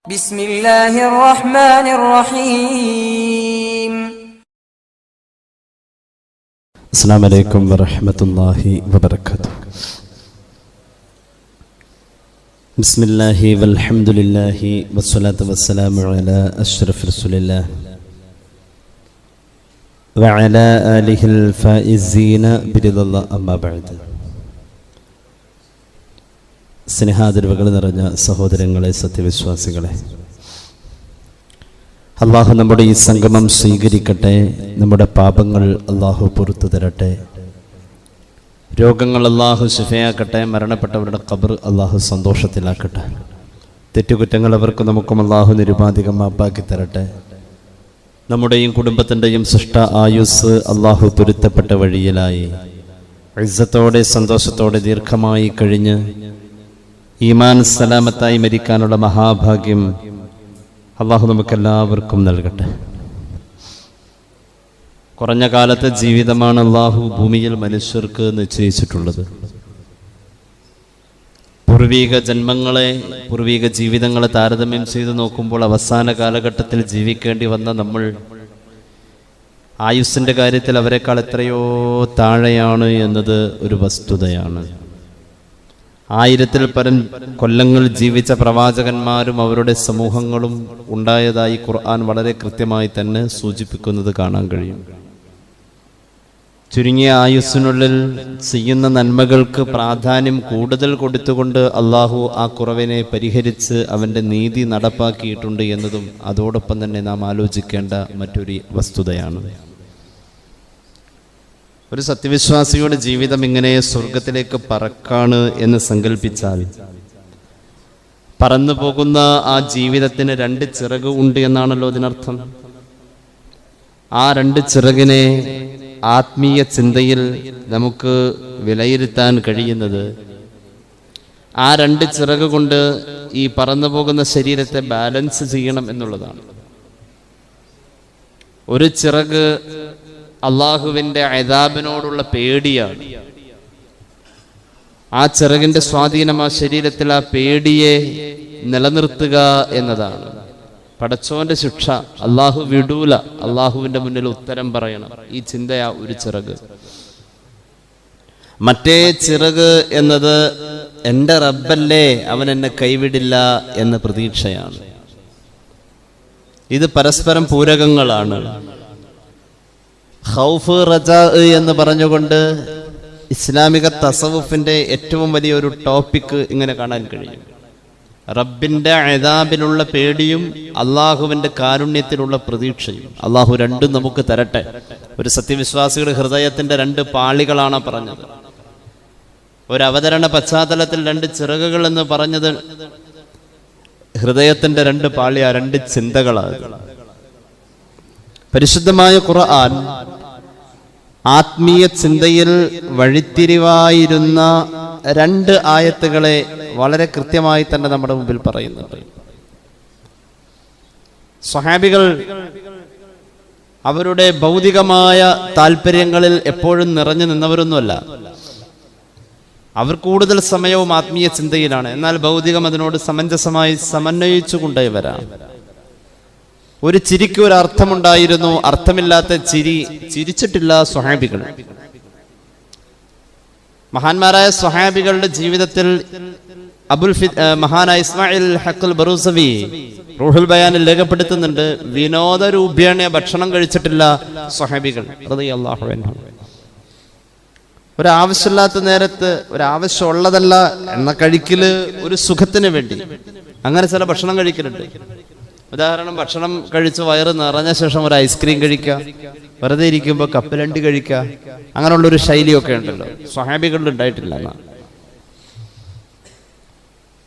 بسم الله الرحمن الرحيم. السلام عليكم ورحمة الله وبركاته. بسم الله والحمد لله والصلاة والسلام على أشرف رسول الله وعلى آله الفائزين برضا الله أما بعد. സ്നേഹാദരവുകൾ നിറഞ്ഞ സഹോദരങ്ങളെ, സത്യവിശ്വാസികളെ, അള്ളാഹു നമ്മുടെ ഈ സംഗമം സ്വീകരിക്കട്ടെ. നമ്മുടെ പാപങ്ങൾ അള്ളാഹു പുറത്തു തരട്ടെ. രോഗങ്ങൾ അള്ളാഹു ശിഫയാക്കട്ടെ. മരണപ്പെട്ടവരുടെ ഖബർ അള്ളാഹു സന്തോഷത്തിലാക്കട്ടെ. തെറ്റുകുറ്റങ്ങൾ അവർക്ക് നമുക്കും അള്ളാഹു നിരുപാധികം മാപ്പാക്കി തരട്ടെ. നമ്മുടെയും കുടുംബത്തിൻ്റെയും സൃഷ്ട ആയുസ് അള്ളാഹു പൊരുത്തപ്പെട്ട വഴിയിലായി ഇസ്സത്തോടെ സന്തോഷത്തോടെ ദീർഘമായി കഴിഞ്ഞ് ഈമാൻ സലാമത്തായി മരിക്കാനുള്ള മഹാഭാഗ്യം അള്ളാഹു നമുക്കെല്ലാവർക്കും നൽകട്ടെ. കുറഞ്ഞ കാലത്തെ ജീവിതമാണ് അള്ളാഹു ഭൂമിയിൽ മനുഷ്യർക്ക് നിശ്ചയിച്ചിട്ടുള്ളത്. പൂർവീക ജന്മങ്ങളെ, പൂർവീക ജീവിതങ്ങളെ താരതമ്യം ചെയ്തു നോക്കുമ്പോൾ അവസാന കാലഘട്ടത്തിൽ ജീവിക്കേണ്ടി വന്ന നമ്മൾ ആയുസ്സിൻ്റെ കാര്യത്തിൽ അവരെക്കാൾ എത്രയോ താഴെയാണ് എന്നത് ഒരു വസ്തുതയാണ്. 1000-ൽ പരം കൊല്ലങ്ങൾ ജീവിച്ച പ്രവാചകന്മാരും അവരുടെ സമൂഹങ്ങളും ഉണ്ടായതായി ഖുർആൻ വളരെ കൃത്യമായി തന്നെ സൂചിപ്പിക്കുന്നത് കാണാൻ കഴിയും. ചുരുങ്ങിയ ആയുസ്സിനുള്ളിൽ ചെയ്യുന്ന നന്മകൾക്ക് പ്രാധാന്യം കൂടുതൽ കൊടുത്തുകൊണ്ട് അള്ളാഹു ആ കുറവിനെ പരിഹരിച്ച് അവൻ്റെ നീതി നടപ്പാക്കിയിട്ടുണ്ട് എന്നതും അതോടൊപ്പം തന്നെ നാം ആലോചിക്കേണ്ട മറ്റൊരു വസ്തുതയാണ്. ഒരു സത്യവിശ്വാസിയുടെ ജീവിതം ഇങ്ങനെ സ്വർഗത്തിലേക്ക് പറക്കാണ് എന്ന് സങ്കല്പിച്ചാൽ പറന്നു പോകുന്ന ആ ജീവിതത്തിന് 2 ചിറക് ഉണ്ട് എന്നാണല്ലോ ഇതിനർത്ഥം. ആ 2 ചിറകിനെ ആത്മീയ ചിന്തയിൽ നമുക്ക് വിലയിരുത്താൻ കഴിയുന്നത് ആ 2 ചിറക് കൊണ്ട് ഈ പറന്നു പോകുന്ന ശരീരത്തെ ബാലൻസ് ചെയ്യണം എന്നുള്ളതാണ്. ഒരു ചിറക് അള്ളാഹുവിൻ്റെ അദാബിനോടുള്ള പേടിയാണ്. ആ ചിറകിന്റെ സ്വാധീനം ആ ശരീരത്തിൽ ആ പേടിയെ നിലനിർത്തുക എന്നതാണ്. പടച്ചോന്റെ ശിക്ഷ അള്ളാഹു വിടൂല, അള്ളാഹുവിന്റെ മുന്നിൽ ഉത്തരം പറയണം. ഈ ചിന്തയാ ഒരു ചിറക്. മറ്റേ ചിറക് എന്നത് എൻ്റെ റബ്ബല്ലേ, അവൻ എന്നെ കൈവിടില്ല എന്ന പ്രതീക്ഷയാണ്. ഇത് പരസ്പരം പൂരകങ്ങളാണ്. ഖൗഫ് റജാ എന്ന് പറഞ്ഞുകൊണ്ട് ഇസ്ലാമിക തസവുഫിന്റെ ഏറ്റവും വലിയൊരു ടോപ്പിക് ഇങ്ങനെ കാണാൻ കഴിയും. റബ്ബിന്റെ അദാബിലുള്ള പേടിയും അള്ളാഹുവിന്റെ കാരുണ്യത്തിലുള്ള പ്രതീക്ഷയും. അള്ളാഹു രണ്ടും നമുക്ക് തരട്ടെ. ഒരു സത്യവിശ്വാസിയുടെ ഹൃദയത്തിന്റെ 2 പാളികളാണ് പറഞ്ഞത്. ഒരു അവതരണ പശ്ചാത്തലത്തിൽ 2 ചിറകുകൾ എന്ന് പറഞ്ഞത് ഹൃദയത്തിന്റെ 2 പാളി, ആ 2 ചിന്തകളാണ്. പരിശുദ്ധമായ ഖുർആൻ ആത്മീയ ചിന്തയിൽ വഴിത്തിരിവായിരുന്ന 2 ആയത്തുകളെ വളരെ കൃത്യമായി തന്നെ നമ്മുടെ മുമ്പിൽ പറയുന്നുണ്ട്. സ്വഹാബികൾ അവരുടെ ഭൗതികമായ താല്പര്യങ്ങളിൽ എപ്പോഴും നിറഞ്ഞു നിന്നവരൊന്നുമല്ല. അവർ കൂടുതൽ സമയവും ആത്മീയ ചിന്തയിലാണ്. എന്നാൽ ഭൗതികം അതിനോട് സമഞ്ജസമായി സമന്വയിച്ചു കൊണ്ടുവരാം. ഒരു ചിരിക്ക് ഒരു അർത്ഥമുണ്ടായിരുന്നു, അർത്ഥമില്ലാത്ത ചിരിച്ചിട്ടില്ല സ്വഹാബികൾ. മഹാന്മാരായ സ്വഹാബികളുടെ ജീവിതത്തിൽ മഹാനായ ഇസ്മായിൽ ഹഖൽ ബറൂസവി റൂഹുൽ ബയാനിൽ രേഖപ്പെടുത്തുന്നുണ്ട്, വിനോദരൂപേണ ഭക്ഷണം കഴിച്ചിട്ടില്ല സ്വഹാബികൾ റളിയല്ലാഹു അൻഹു. ഒരാവശ്യമില്ലാത്ത നേരത്ത്, ഒരാവശ്യമുള്ളതല്ല എന്ന കഴിക്കല് ഒരു സുഖത്തിന് വേണ്ടി അങ്ങനെ ചില ഭക്ഷണം കഴിക്കലുണ്ട്. ഉദാഹരണം, ഭക്ഷണം കഴിച്ച് വയറ് നിറഞ്ഞ ശേഷം ഒരു ഐസ്ക്രീം കഴിക്കുക, വെറുതെ ഇരിക്കുമ്പോൾ കപ്പലണ്ടി കഴിക്കുക, അങ്ങനെയുള്ളൊരു ശൈലിയൊക്കെ ഉണ്ടല്ലോ. സ്വഹാബികളിൽ ഉണ്ടായിട്ടില്ല.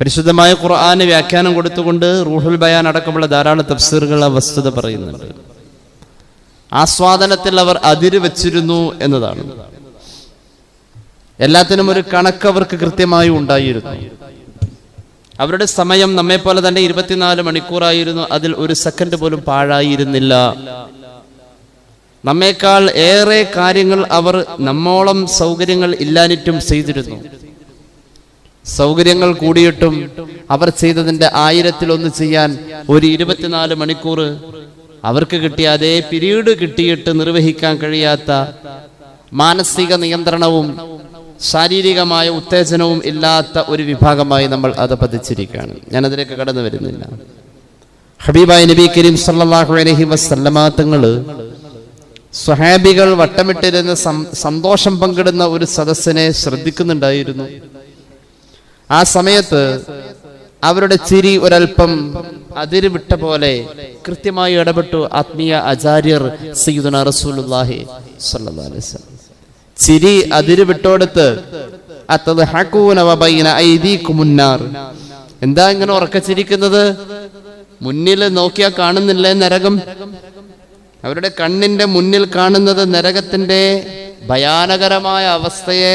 പരിശുദ്ധമായ ഖുർആന് വ്യാഖ്യാനം കൊടുത്തുകൊണ്ട് റൂഹുൽ ബയാൻ അടക്കമുള്ള ധാരാളം തഫ്സീറുകൾ ആ വസ്തുത പറയുന്നുണ്ട്. ആസ്വാദനത്തിൽ അവർ അതിര് വെച്ചിരുന്നു എന്നതാണ്. എല്ലാത്തിനും ഒരു കണക്ക് അവർക്ക് കൃത്യമായി ഉണ്ടായിരുന്നു. അവരുടെ സമയം നമ്മെപ്പോലെ തന്നെ 24 മണിക്കൂറായിരുന്നു. അതിൽ ഒരു സെക്കൻഡ് പോലും പാഴായിരുന്നില്ല. നമ്മേക്കാൾ ഏറെ കാര്യങ്ങൾ അവർ നമ്മോളം സൗകര്യങ്ങൾ ഇല്ലാനിട്ടും ചെയ്തിരുന്നു. സൗകര്യങ്ങൾ കൂടിയിട്ടും അവർ ചെയ്തതിന്റെ 1000-1 ചെയ്യാൻ ഒരു 24 മണിക്കൂർ അവർക്ക് കിട്ടിയ അതേ പിരീഡ് കിട്ടിയിട്ട് നിർവഹിക്കാൻ കഴിയാത്ത, മാനസിക നിയന്ത്രണവും ശാരീരികമായ ഉത്തേജനവും ഇല്ലാത്ത ഒരു വിഭാഗമായി നമ്മൾ അത് പതിച്ചിരിക്കുകയാണ്. ഞാനതിലേക്ക് കടന്നു വരുന്നില്ല. ഹബീബായ നബി കരീം സല്ലല്ലാഹു അലൈഹി വസല്ലമ തങ്ങള് സ്വഹാബികൾ വട്ടമിട്ടിരുന്ന് സന്തോഷം പങ്കിടുന്ന ഒരു സദസ്സിനെ ശ്രദ്ധിക്കുന്നുണ്ടായിരുന്നു. ആ സമയത്ത് അവരുടെ ചിരി ഒരൽപ്പം അതിരുവിട്ട പോലെ കൃത്യമായി ഇടപെട്ടു ആത്മീയ ആചാര്യർ സയ്യിദുനാ റസൂലുള്ളാഹി സ്വല്ലല്ലാഹു അലൈഹി വസല്ലം. ചിരി അതിരുവിട്ടോടുത്ത് അതദ്ഹഖൂന വബൈന ഐദീകുമുൻ നാർ, എന്താ ഇങ്ങനെ ഉറക്കച്ചിരിക്കുന്നത്? മുന്നിൽ നോക്കിയാൽ കാണുന്നില്ലേ നരകം? അവരുടെ കണ്ണിന്റെ മുന്നിൽ കാണുന്നത് നരകത്തിന്റെ ഭയാനകരമായ അവസ്ഥയെ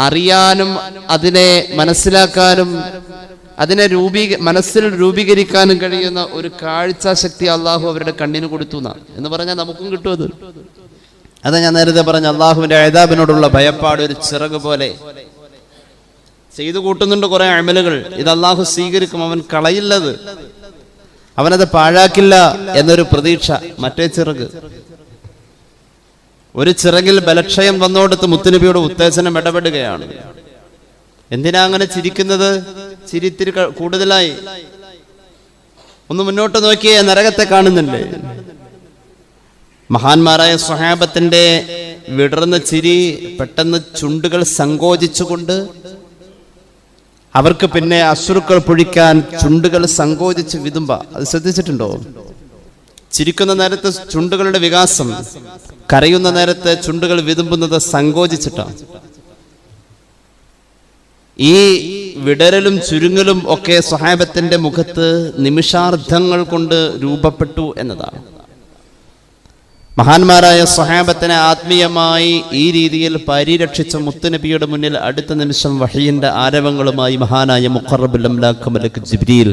അറിയാനും അതിനെ മനസ്സിലാക്കാനും അതിനെ മനസ്സിൽ രൂപീകരിക്കാനും കഴിയുന്ന ഒരു കാഴ്ചാശക്തി അള്ളാഹു അവരുടെ കണ്ണിന് കൊടുത്തു എന്ന് പറഞ്ഞാൽ നമുക്കും കിട്ടും. അതാ ഞാൻ നേരത്തെ പറഞ്ഞ അള്ളാഹുവിന്റെ അദാബിനോടുള്ള ഭയപ്പാട് ഒരു ചിറക് പോലെ ചെയ്തു കൂട്ടുന്നുണ്ട് കുറെ അമലുകൾ. ഇത് അള്ളാഹു സ്വീകരിക്കും, അവൻ കളയില്ലത്, അവനത് പാഴാക്കില്ല എന്നൊരു പ്രതീക്ഷ. മറ്റേ ചിറക്, ഒരു ചിറകിൽ ബലക്ഷയം വന്നോടത്ത് മുത്തുനബിയുടെ ഉത്തേജനം ഇടപെടുകയാണ്. എന്തിനാ അങ്ങനെ ചിരിക്കുന്നത്? ചിരിത്തിരി കൂടുതലായി. ഒന്ന് മുന്നോട്ട് നോക്കിയേ, നരകത്തെ കാണുന്നില്ലേ? മഹാന്മാരായ സ്വഹാബത്തിന്റെ വിടർന്ന ചിരി പെട്ടെന്ന് ചുണ്ടുകൾ സങ്കോചിച്ചുകൊണ്ട് അവർക്ക് പിന്നെ അശ്രുക്കൾ പൊഴിക്കാൻ ചുണ്ടുകൾ സങ്കോചിച്ച് വിതുമ്പ. അത് ശ്രദ്ധിച്ചിട്ടുണ്ടോ? ചിരിക്കുന്ന നേരത്ത് ചുണ്ടുകളുടെ വികാസം, കരയുന്ന നേരത്ത് ചുണ്ടുകൾ വിതുമ്പുന്നത് സങ്കോചിച്ചിട്ടാണ്. ഈ വിടരലും ചുരുങ്ങലും ഒക്കെ സ്വഹാബത്തിന്റെ മുഖത്ത് നിമിഷാർദ്ധങ്ങൾ കൊണ്ട് രൂപപ്പെട്ടു എന്നതാണ്. മഹാന്മാരായ സ്വഹാബത്തിനെ ആത്മീയമായി ഈ രീതിയിൽ പരിരക്ഷിച്ച മുത്തുനബിയുടെ മുന്നിൽ അടുത്ത നിമിഷം വഹയിന്റെ ആരവങ്ങളുമായി മഹാനായ മുഖറബുൽ അംലാഖ് മലക്ക് ജിബ്രീൽ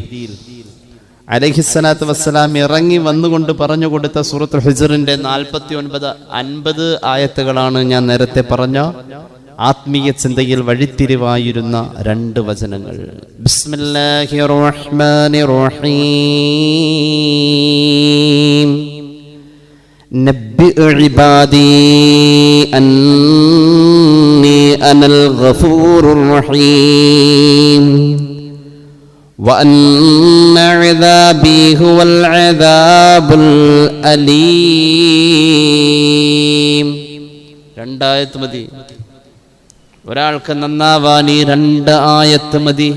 അലൈഹിസ്സലാത്തു വസ്സലാം ഇറങ്ങി വന്നുകൊണ്ട് പറഞ്ഞു കൊടുത്ത സൂറത്തുൽ ഹിജ്റിന്റെ 49-50 ആയത്തുകളാണ് ഞാൻ നേരത്തെ പറഞ്ഞ ആത്മീയ ചിന്തയിൽ വഴിത്തിരിവായിരുന്ന 2 വചനങ്ങൾ. ബിസ്മില്ലാഹിർ റഹ്മാനിർ റഹീം. നബ്ബിഉ ഇബാദി അന്നി അനൽ ഗഫൂറുർ റഹീം വഅന്ന അദാബി ഹുവൽ അദാബുൽ അലീം. 2 ആയത്ത് മതി. ഒരാൾക്ക് നന്നാവാൻ ഈ 2 ആയത്ത് മതി.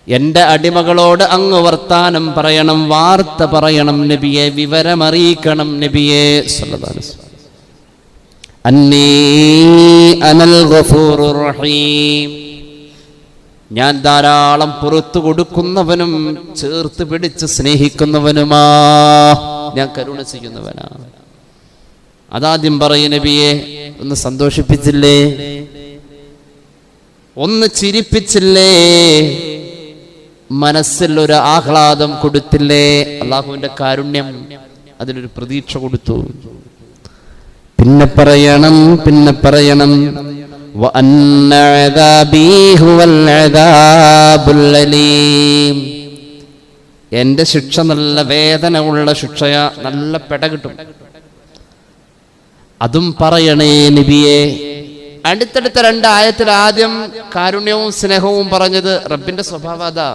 എന്റെ അടിമകളോട് അങ്ങ് വർത്താനം പറയണം, വാർത്ത പറയണം നബിയെ, വിവരമറിയിക്കണം നബിയെ സല്ലല്ലാഹു അലൈഹി വസല്ലം. അന്നീ അനൽ ഗഫൂറുർ റഹീം, ഞാൻ ധാരാളം പുറത്തു കൊടുക്കുന്നവനും ചേർത്ത് പിടിച്ച് സ്നേഹിക്കുന്നവനുമാ, ഞാൻ കരുണ ചെയ്യുന്നവനാ. അതാദ്യം പറയും നബിയെ. ഒന്ന് സന്തോഷിപ്പിച്ചില്ലേ? ഒന്ന് ചിരിപ്പിച്ചില്ലേ? മനസ്സിൽ ഒരു ആഹ്ലാദം കൊടുത്തില്ലേ? അള്ളാഹുവിന്റെ കാരുണ്യം അതിനൊരു പ്രതീക്ഷ കൊടുത്തു. പിന്നെ പറയണം വഅന്ന അദാബി ഹുവൽ അദാബുൽ അലീം, എന്റെ ശിക്ഷ നല്ല വേദന ഉള്ള ശിക്ഷയാ, നല്ല പെട കിട്ടും. അതും പറയണേ നബിയെ. അടുത്തടുത്ത 2 ആയത്തിൽ ആദ്യം കാരുണ്യവും സ്നേഹവും പറഞ്ഞത് റബ്ബിന്റെ സ്വഭാവം അതാ.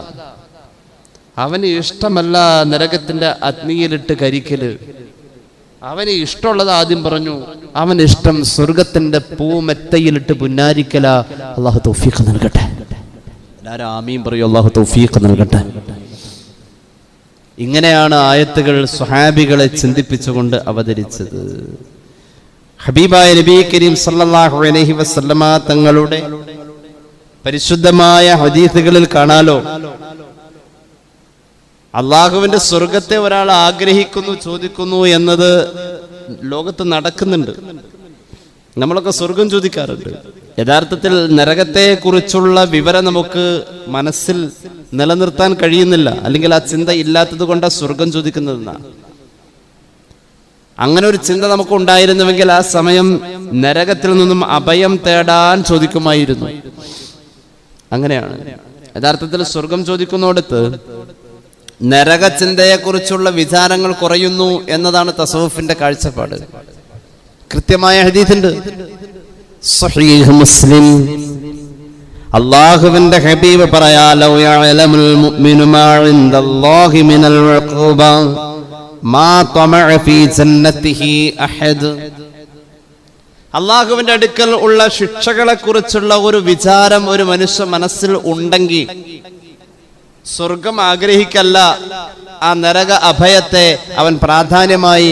അവന് ഇഷ്ടമല്ല നരകത്തിന്റെ അഗ്നിയിലിട്ട് കരിക്കല്, അവന് ഇഷ്ടമുള്ളത് ആദ്യം പറഞ്ഞു. അവന് ഇഷ്ടം സ്വർഗത്തിന്റെ പൂമെത്തയിലിട്ട് പുന്നാരിക്കല. അള്ളാഹു തൗഫീഖ് നൽകട്ടെ. എല്ലാവരും ആമീൻ പറയൂ. അള്ളാഹു തൗഫീഖ് നൽകട്ടെ. ഇങ്ങനെയാണ് ആയത്തുകൾ സ്വഹാബികളെ ചിന്തിപ്പിച്ചുകൊണ്ട് അവതരിച്ചത്. ഹബീബായ നബി കരീം സല്ലല്ലാഹു അലൈഹി വസല്ലമ തങ്ങളുടെ പരിശുദ്ധമായ ഹദീസുകളിൽ കാണാലോ, അള്ളാഹുവിന്റെ സ്വർഗത്തെ ഒരാൾ ആഗ്രഹിക്കുന്നു, ചോദിക്കുന്നു എന്നത് ലോകത്ത് നടക്കുന്നുണ്ട്. നമ്മളൊക്കെ സ്വർഗം ചോദിക്കാറുണ്ട്. യഥാർത്ഥത്തിൽ നരകത്തെ കുറിച്ചുള്ള വിവരം നമുക്ക് മനസ്സിൽ നിലനിർത്താൻ കഴിയുന്നില്ല, അല്ലെങ്കിൽ ആ ചിന്ത ഇല്ലാത്തത് കൊണ്ടാണ് സ്വർഗം ചോദിക്കുന്നതെന്നാണ്. അങ്ങനെ ഒരു ചിന്ത നമുക്ക് ഉണ്ടായിരുന്നുവെങ്കിൽ ആ സമയം നരകത്തിൽ നിന്നും അഭയം തേടാൻ ചോദിക്കുമായിരുന്നു. അങ്ങനെയാണ് യഥാർത്ഥത്തിൽ സ്വർഗം ചോദിക്കുന്നിടത്ത് നരകചിന്തയെക്കുറിച്ചുള്ള വിചാരങ്ങൾ കുറയുന്നു എന്നതാണ് തസവുഫിന്റെ കാഴ്ചപ്പാട്. കൃത്യമായ ഹദീസുണ്ട്, സ്വഹീഹ് മുസ്ലിം. അല്ലാഹുവിന്റെ ഹബീബ് പറയാ, ലൗ യഅലമുൽ മുഅ്മിനു മാ ഇൻദല്ലാഹി മിനൽ ഉഖൂബ മാ തമഅ ഫീ ജന്നതിഹി അഹദ്. അല്ലാഹുവിന്റെ അടുക്കൽ ഉള്ള ശിക്ഷകളെ കുറിച്ചുള്ള ഒരു വിചാരം ഒരു മനുഷ്യ മനസ്സിൽ ഉണ്ടെങ്കിൽ സ്വർഗം ആഗ്രഹിക്കല്ല, ആ നരക അഭയത്തെ അവൻ പ്രാധാന്യമായി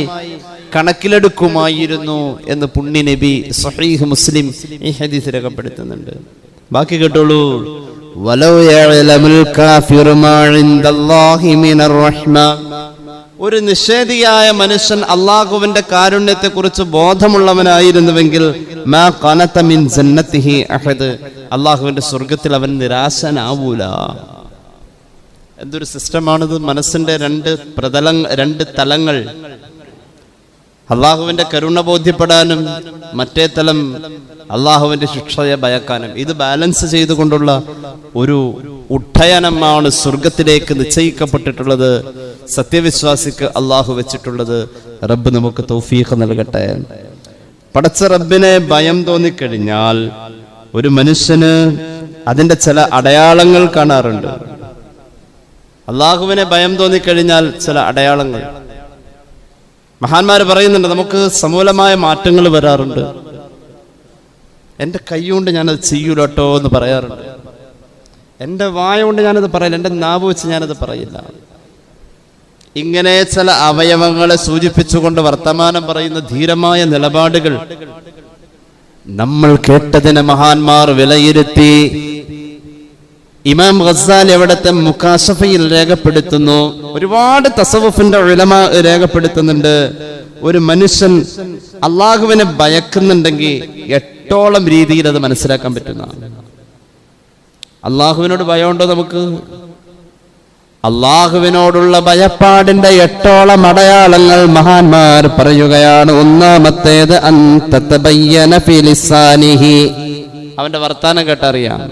കണക്കിലെടുക്കുമായിരുന്നു എന്ന് പുണ്യ നബി സ്വഹീഹ് മുസ്ലിം ഈ ഹദീസ് രേഖപ്പെടുത്തുന്നുണ്ട്. ബാക്കി കേട്ടോളൂ. വലൗ യഅലമുൽ കാഫിറു മാ ഇൻദല്ലാഹി മിനർ റഹ്മ. ഒരു നിഷേധിയായ മനുഷ്യൻ അല്ലാഹുവിന്റെ കാരുണ്യത്തെ കുറിച്ച് ബോധമുള്ളവനായിരുന്നുവെങ്കിൽ മാ ഖനത മിൻ ജന്നതിഹി അഹദ്, അല്ലാഹുവിന്റെ സ്വർഗത്തിൽ അവൻ നിരാശനാവൂല. എന്തൊരു സിസ്റ്റമാണിത്! മനസ്സിന്റെ രണ്ട് തലങ്ങൾ, അള്ളാഹുവിന്റെ കരുണ ബോധ്യപ്പെടാനും മറ്റേ തലം അള്ളാഹുവിന്റെ ശിക്ഷയെ ഭയക്കാനും. ഇത് ബാലൻസ് ചെയ്തുകൊണ്ടുള്ള ഒരു ഉഡ്ഡയനമാണ് സ്വർഗത്തിലേക്ക് നിശ്ചയിക്കപ്പെട്ടിട്ടുള്ളത്, സത്യവിശ്വാസിക്ക് അള്ളാഹു വെച്ചിട്ടുള്ളത്. റബ്ബ് നമുക്ക് തൗഫീഖ് നൽകട്ടെ. പടച്ച റബ്ബിനെ ഭയം തോന്നിക്കഴിഞ്ഞാൽ ഒരു മനുഷ്യന് അതിന്റെ ചില അടയാളങ്ങൾ കാണാറുണ്ട്. അള്ളാഹുവിനെ ഭയം തോന്നിക്കഴിഞ്ഞാൽ ചില അടയാളങ്ങൾ മഹാന്മാര് പറയുന്നുണ്ട്, നമുക്ക് സമൂലമായ മാറ്റങ്ങൾ വരാറുണ്ട്. എൻ്റെ കൈ കൊണ്ട് ഞാനത് ചെയ്യൂലട്ടോ എന്ന് പറയാറുണ്ട്. എൻ്റെ വായ കൊണ്ട് ഞാനത് പറയില്ല, എൻ്റെ നാവ് വെച്ച് ഞാനത് പറയില്ല. ഇങ്ങനെ ചില അവയവങ്ങളെ സൂചിപ്പിച്ചുകൊണ്ട് വർത്തമാനം പറയുന്ന ധീരമായ നിലപാടുകൾ നമ്മൾ കേട്ടതിനെ മഹാന്മാർ വിലയിരുത്തി. ഇമാം ഗസാലി അവിടുത്തെ മുകാശഫയിൽ രേഖപ്പെടുത്തുന്നു, ഒരുപാട് തസവുഫിന്റെ ഉലമാ രേഖപ്പെടുത്തുന്നുണ്ട്, ഒരു മനുഷ്യൻ അള്ളാഹുവിനെ ഭയക്കുന്നുണ്ടെങ്കിൽ 8ഓളം രീതിയിൽ അത് മനസ്സിലാക്കാൻ പറ്റുന്നതാണ്. അള്ളാഹുവിനോട് ഭയമുണ്ടോ നമുക്ക്? അള്ളാഹുവിനോടുള്ള ഭയപ്പാടിന്റെ 8ഓളം അടയാളങ്ങൾ മഹാന്മാർ പറയുകയാണ്. ഒന്നാമത്തേത് അൻ തതബയ്യന ഫി ലിസാനിഹി, അവന്റെ വർത്താനം കേട്ടറിയാം,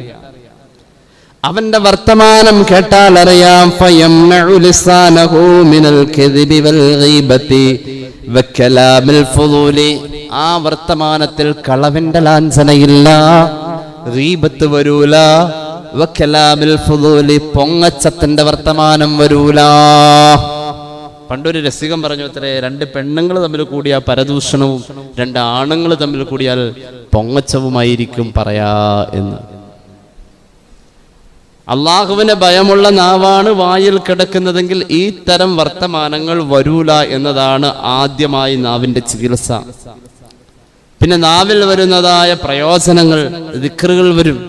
അവന്റെ വർത്തമാനം കേട്ടാൽ അറിയാം. ഫയംനഉ ലിസാനഹു മിനൽ കദിബി വൽ ഗീബതി വകലാമിൽ ഫുദൂലി, ആ വർത്തമാനത്തിൽ കളവിന്റെ ലാഞ്ചനയില്ല, ഗീബത്ത് വരൂല, വകലാമിൽ ഫുദൂലി, പൊങ്ങച്ചത്തിന്റെ വർത്തമാനം വരൂല. പണ്ടൊരു രസികം പറഞ്ഞു അത്രേ, 2 പെണ്ണുങ്ങൾ തമ്മിൽ കൂടിയാൽ പരദൂഷണവും 2 ആണുങ്ങൾ തമ്മിൽ കൂടിയാൽ പൊങ്ങച്ചവുമായിരിക്കും പറയാ എന്ന്. അള്ളാഹുവിനെ ഭയമുള്ള നാവാണ് വായിൽ കിടക്കുന്നതെങ്കിൽ ഈ തരം വർത്തമാനങ്ങൾ വരൂല എന്നതാണ് ആദ്യമായി നാവിന്റെ ചികിത്സ. പിന്നെ നാവിൽ വരുന്നതായ പ്രയോജനങ്ങൾ, ദിക്റുകൾ വരും.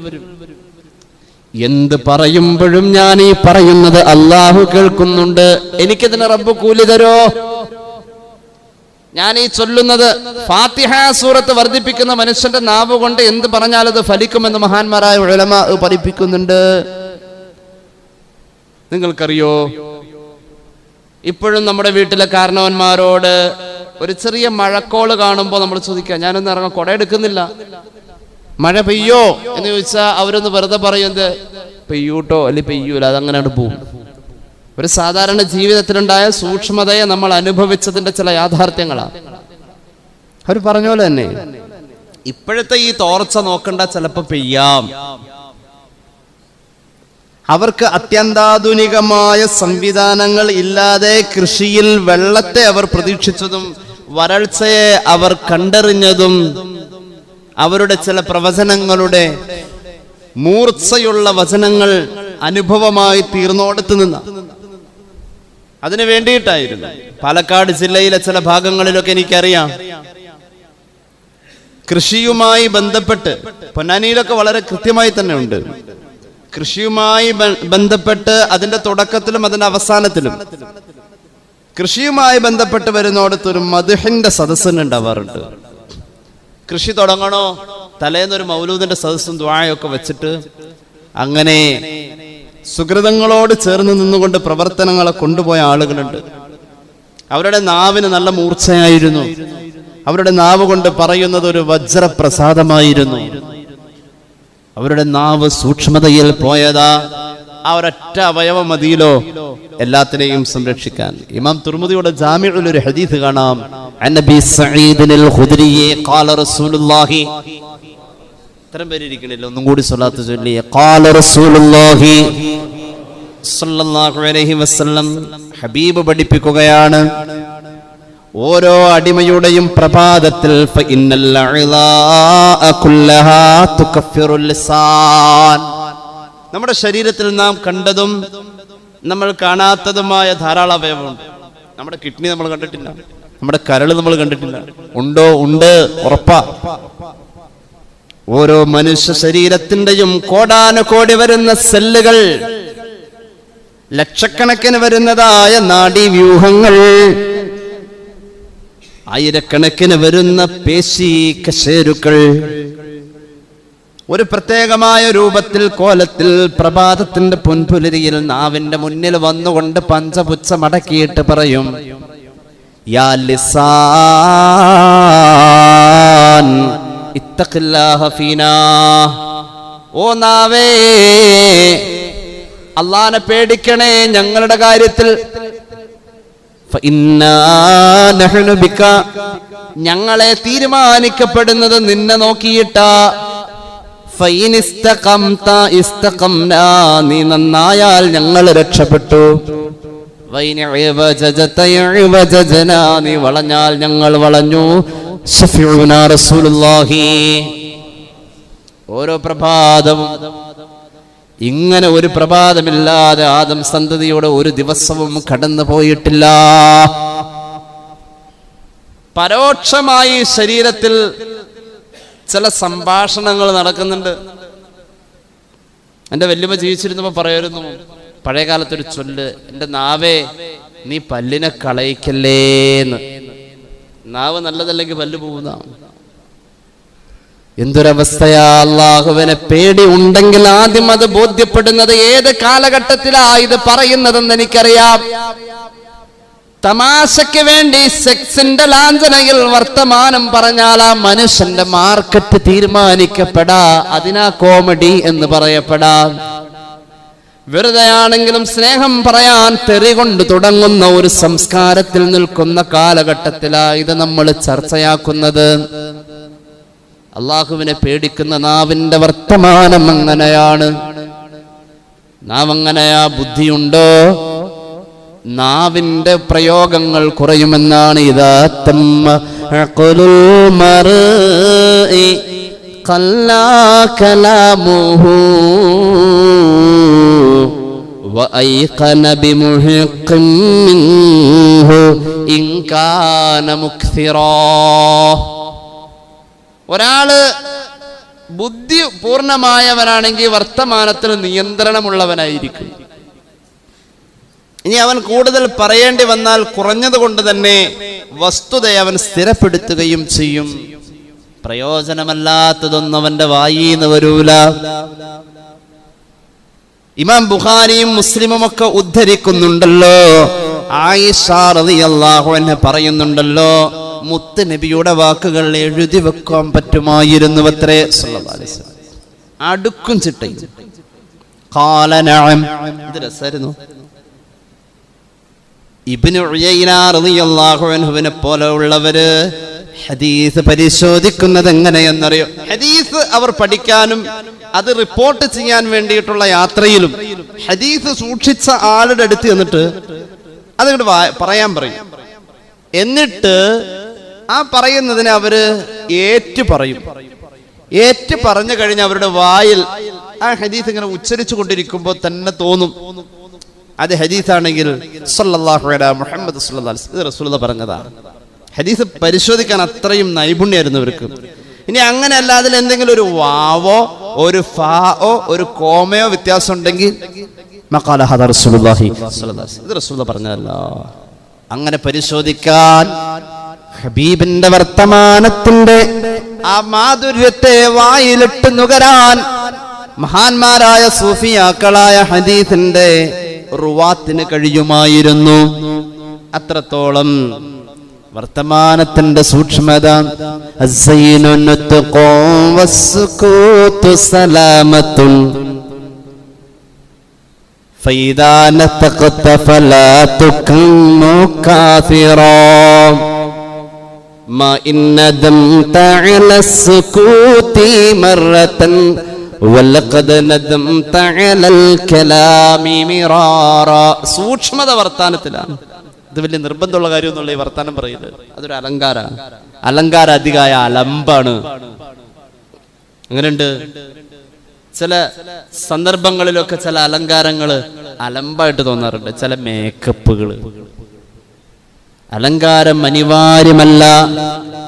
എന്ത് പറയുമ്പോഴും ഞാൻ ഈ പറയുന്നത് അള്ളാഹു കേൾക്കുന്നുണ്ട്, എനിക്കതിന് റബ്ബ് കൂലി തരോ? ഞാൻ ഈ ചൊല്ലുന്നത് ഫാത്തിഹ സൂറത്ത് വർദ്ധിപ്പിക്കുന്ന മനുഷ്യന്റെ നാവ് കൊണ്ട് എന്ത് പറഞ്ഞാൽ അത് ഫലിക്കുമെന്ന് മഹാന്മാരായ ഉലമാ പഠിപ്പിക്കുന്നുണ്ട്. നിങ്ങൾക്കറിയോ, ഇപ്പോഴും നമ്മുടെ വീട്ടിലെ കാരണവന്മാരോട് ഒരു ചെറിയ മഴക്കോള് കാണുമ്പോൾ നമ്മൾ ചോദിക്കുക, ഞാനൊന്ന് ഇറങ്ങാൻ കുട എടുക്കുന്നില്ല, മഴ പെയ്യോ എന്ന് ചോദിച്ചാൽ അവരൊന്ന് വെറുതെ പറയുന്നത് പെയ്യൂട്ടോ അല്ലെങ്കിൽ പെയ്യൂല, അതങ്ങനെയാണ് പോവും. ഒരു സാധാരണ ജീവിതത്തിലുണ്ടായ സൂക്ഷ്മതയെ നമ്മൾ അനുഭവിച്ചതിന്റെ ചില യാഥാർത്ഥ്യങ്ങളാണ്. അവർ പറഞ്ഞ പോലെ തന്നെ ഇപ്പോഴത്തെ ഈ തോർച്ച നോക്കണ്ട, ചിലപ്പോ പെയ്യാം. അവർക്ക് അത്യന്താധുനികമായ സംവിധാനങ്ങൾ ഇല്ലാതെ കൃഷിയിൽ വെള്ളത്തെ അവർ പ്രതീക്ഷിച്ചതും വരൾച്ചയെ അവർ കണ്ടറിഞ്ഞതും അവരുടെ ചില പ്രവചനങ്ങളുടെ മൂർച്ചയുള്ള വചനങ്ങൾ അനുഭവമായി തീർന്നോടത്ത് നിന്ന് അതിനു വേണ്ടിയിട്ടായിരുന്നു. പാലക്കാട് ജില്ലയിലെ ചില ഭാഗങ്ങളിലൊക്കെ എനിക്കറിയാം, കൃഷിയുമായി ബന്ധപ്പെട്ട്, പൊന്നാനിയിലൊക്കെ വളരെ കൃത്യമായി തന്നെ ഉണ്ട്, കൃഷിയുമായി ബന്ധപ്പെട്ട് അതിന്റെ തുടക്കത്തിലും അതിന്റെ അവസാനത്തിലും കൃഷിയുമായി ബന്ധപ്പെട്ട് വരുന്നോടത്തൊരു മദ്ഹിന്റെ സദസ്സിനുണ്ടാവാറുണ്ട്. കൃഷി തുടങ്ങണോ തലേന്നൊരു മൗലൂദിന്റെ സദസ്സും ദുആയൊക്കെ വെച്ചിട്ട് അങ്ങനെ സുഹൃതങ്ങളോട് ചേർന്ന് നിന്നുകൊണ്ട് പ്രവർത്തനങ്ങളെ കൊണ്ടുപോയ ആളുകളുണ്ട്. അവരുടെ നാവിന് നല്ല മൂർച്ചയായിരുന്നു. അവരുടെ നാവ് കൊണ്ട് പറയുന്നത് ഒരു വജ്രപ്രസാദമായിരുന്നു. അവരുടെ നാവ് സൂക്ഷ്മതയിൽ പോയതാ. ആ ഒരൊറ്റ അവയവം മതിയിലോ എല്ലാത്തിനെയും സംരക്ഷിക്കാൻ. ഇമാം തുർമുദിയുടെ ജാമിഉൽ ഒരു ഹദീസ് കാണാം. അന്നബി സഈദിൽ ഖുദ്രി ഖാല റസൂലുള്ളാഹി, ഇത്രയും പേര് ഇരിക്കണില്ല, ഒന്നും കൂടി സ്വലാത്ത് ചൊല്ലി. ഖാല റസൂലുള്ളാഹി സ്വല്ലല്ലാഹു അലൈഹി വസല്ലം, ഹബീബ് പഠിപ്പിക്കുകയാണ്, ഓരോ അടിമയുടെയും പ്രഭാതത്തിൽ ഫഇന്നൽ അഇളാഅ കുല്ലഹാ തുകഫിറുൽ ലിസാൻ, നമ്മുടെ ശരീരത്തിൽ നാം കണ്ടതും നമ്മൾ കാണാത്തതുമായ ധാരാളം അവയവമുണ്ട്. നമ്മുടെ കിഡ്നി നമ്മൾ കണ്ടിട്ടില്ല, നമ്മുടെ കരള് നമ്മൾ കണ്ടിട്ടില്ല. ഉണ്ടോ? ഉണ്ട്, ഉറപ്പാ. ഓരോ മനുഷ്യ ശരീരത്തിന്റെയും കോടാനുകോടി വരുന്ന സെല്ലുകൾ, ലക്ഷക്കണക്കിന് വരുന്നതായ നാഡീവ്യൂഹങ്ങൾ, ആയിരക്കണക്കിന് വരുന്ന പേശി കശേരുക്കൾ ഒരു പ്രത്യേകമായ രൂപത്തിൽ, കോലത്തിൽ പ്രഭാതത്തിന്റെ പൊൻപുലരിയിൽ നാവിന്റെ മുന്നിൽ വന്നുകൊണ്ട് പഞ്ചപുച്ഛ മടക്കിയിട്ട് പറയും, യാ ലിസാൻ ഇത്തഖില്ലാഹ ഫീനാ, ഓ നാവേ അല്ലാഹനെ പേടിക്കണേ ഞങ്ങളുടെ കാര്യത്തിൽ. ഫഇന്നാ നഹ്നു ബിക, ഞങ്ങളെ തീരുമാനിക്കപ്പെടുന്നത് നിന്നെ നോക്കിയിട്ടാ. ഫഇൻ ഇസ്തഖംത ഇസ്തഖംനാ, നീ നന്നായാൽ ഞങ്ങൾ രക്ഷപ്പെട്ടു. വഇൻ ഇവജജത ഇവജജനാ, നീ വളഞ്ഞാൽ ഞങ്ങൾ വളഞ്ഞു. ശഫീഉനാ റസൂലുള്ളാഹി. ഓരോ പ്രഭാതവും ഇങ്ങനെ ഒരു പ്രഭാതമില്ലാതെ ആദം സന്തതിയുടെ ഒരു ദിവസവും കടന്നു പോയിട്ടില്ല. പരോക്ഷമായി ശരീരത്തിൽ ചില സംഭാഷണങ്ങൾ നടക്കുന്നുണ്ട്. എൻ്റെ വല്യമ്മ ജീവിച്ചിരുന്നപ്പോൾ പറയായിരുന്നു, പഴയ കാലത്തൊരു ചൊല്ല്, എൻ്റെ നാവേ നീ പല്ലിനെ കളയിക്കല്ലേന്ന്. നാവ് നല്ലതല്ലെങ്കിൽ പല്ല് പോകുന്ന എന്തൊരവസ്ഥയാ. അല്ലാഹുവിനെ പേടി ഉണ്ടെങ്കിൽ ആദ്യം അത് ബോധ്യപ്പെടുന്നത് ഏത് കാലഘട്ടത്തിലാ ഇത് പറയുന്നതെന്ന് എനിക്കറിയാം. തമാശയ്ക്ക് വേണ്ടി സെക്സിന്റെ ലാഞ്ചനയിൽ വർത്തമാനം പറഞ്ഞാൽ ആ മനുഷ്യന്റെ മാർക്കറ്റ് തീരുമാനിക്കപ്പെടാ, അതിനാ കോമഡി എന്ന് പറയപ്പെടാ. വെറുതെയാണെങ്കിലും സ്നേഹം പറയാൻ തെറി കൊണ്ട് തുടങ്ങുന്ന ഒരു സംസ്കാരത്തിൽ നിൽക്കുന്ന കാലഘട്ടത്തിലാ ഇത് നമ്മൾ ചർച്ചയാക്കുന്നത്. അള്ളാഹുവിനെ പേടിക്കുന്ന നാവിന്റെ വർത്തമാനം അങ്ങനെയാണ്. നാവങ്ങനെയാ. ബുദ്ധിയുണ്ടോ? നാവിന്റെ പ്രയോഗങ്ങൾ കുറയുമെന്നാണ്. ഇദാ തമ്മ അഖ്ലുൽ മർഇ ഖല്ലാ കലാമുഹു വഅയ്ഖന ബിമുഹിഖിൻ മിൻഹു ഇൻ കാന മുക്സിറാ. ഒരാള് ബുദ്ധി പൂർണ്ണമായവനാണെങ്കിൽ വർത്തമാനത്തിൽ നിയന്ത്രണമുള്ളവനായിരിക്കും. ഇനി അവൻ കൂടുതൽ പറയേണ്ടി വന്നാൽ കുറഞ്ഞത് കൊണ്ട് തന്നെ വസ്തുതയെ അവൻ സ്ഥിരപ്പെടുത്തുകയും ചെയ്യും. പ്രയോജനമല്ലാത്തതൊന്നും അവന്റെ വായിന്ന് വരൂല. ഇമാം ബുഖാരിയും മുസ്ലിമും ഒക്കെ ഉദ്ധരിക്കുന്നുണ്ടല്ലോ, ആയിഷ റളിയല്ലാഹു അൻഹ പറയുന്നുണ്ടല്ലോ, മുത്ത് നബിയുടെ വാക്കുകൾ എഴുതി വെക്കാൻ പറ്റുമായിരുന്നു അത്രേ സല്ലല്ലാഹു അലൈഹി വസല്ലം. അടുക്കും ചിട്ടയും. ഖാല നഅം. ഇത് രസമായിരുന്നു. ഇബ്നു ഉയൈന റളിയല്ലാഹു അൻഹുവിനെ പോലെയുള്ളവര് ഹദീസ് പരിശോധിക്കുന്നത് എങ്ങനെയെന്നറിയോ? ഹദീസ് അവർ പഠിക്കാനും അത് റിപ്പോർട്ട് ചെയ്യാൻ വേണ്ടിയിട്ടുള്ള യാത്രയിലും ഹദീസ് സൂക്ഷിച്ച ആളുടെ അടുത്ത് എന്നിട്ട് അതിങ്ങോട്ട് പറയാൻ പറയും. എന്നിട്ട് ആ പറയുന്നതിനെ അവര് ഏറ്റു പറയും. ഏറ്റു പറഞ്ഞു കഴിഞ്ഞ് അവരുടെ വായിൽ ആ ഹദീസ് ഇങ്ങനെ ഉച്ചരിച്ചു കൊണ്ടിരിക്കുമ്പോൾ തന്നെ തോന്നും അത് ഹദീസാണെങ്കിൽ സല്ലല്ലാഹു അലൈഹി മുഹമ്മദ് സല്ലല്ലാഹു അലൈഹി വസല്ലം റസൂലുള്ളാഹി പറഞ്ഞതാണ്. ഹദീസ് പരിശോധിക്കാൻ അത്രയും നൈപുണ്യമായിരുന്നു ഇവർക്ക്. ഇനി അങ്ങനെയല്ല, അതിൽ എന്തെങ്കിലും ഒരു വാവോ ഒരു ഫാഓ ഒരു കോമയോ വ്യത്യാസം ഉണ്ടെങ്കിൽ മഖാല ഹദാ റസൂലുള്ളാഹി സ്വല്ലല്ലാഹു അലൈഹി വസല്ലം, ഇത് റസൂലുള്ളാഹി പറഞ്ഞതല്ലോ. അങ്ങനെ പരിശോധിക്കാൻ ഹബീബിന്റെ വർത്തമാനത്തിന്റെ ആ മാധുര്യത്തെ വായിലിട്ട് നുകരാൻ മഹാന്മാരായ സൂഫിയാക്കളായ ഹദീസിന്റെ റുവാത്തിന് കഴിയുമായിരുന്നു. അത്രത്തോളം വർത്തമാനത്തിന്റെ സൂക്ഷ്മത. فإذا نطقت فلا تكن كافرا ما إن ندمت على السكوت مرة ولقد ندمت على الكلام مرارا. സൂക്ഷ്മത വർത്താനത്തിലാണ്. ഇത് വലിയ നിർബന്ധമുള്ള കാര്യമൊന്നുള്ള ഈ വർത്താനം പറയുന്നത്. അതൊരു അലങ്കാര അധികമായ അലമ്പാണ്. അങ്ങനെയുണ്ട് ചില സന്ദർഭങ്ങളിലൊക്കെ ചില അലങ്കാരങ്ങള് അലമ്പായിട്ട് തോന്നാറുണ്ട്. ചില മേക്കപ്പുകള് അലങ്കാരം അനിവാര്യമല്ല.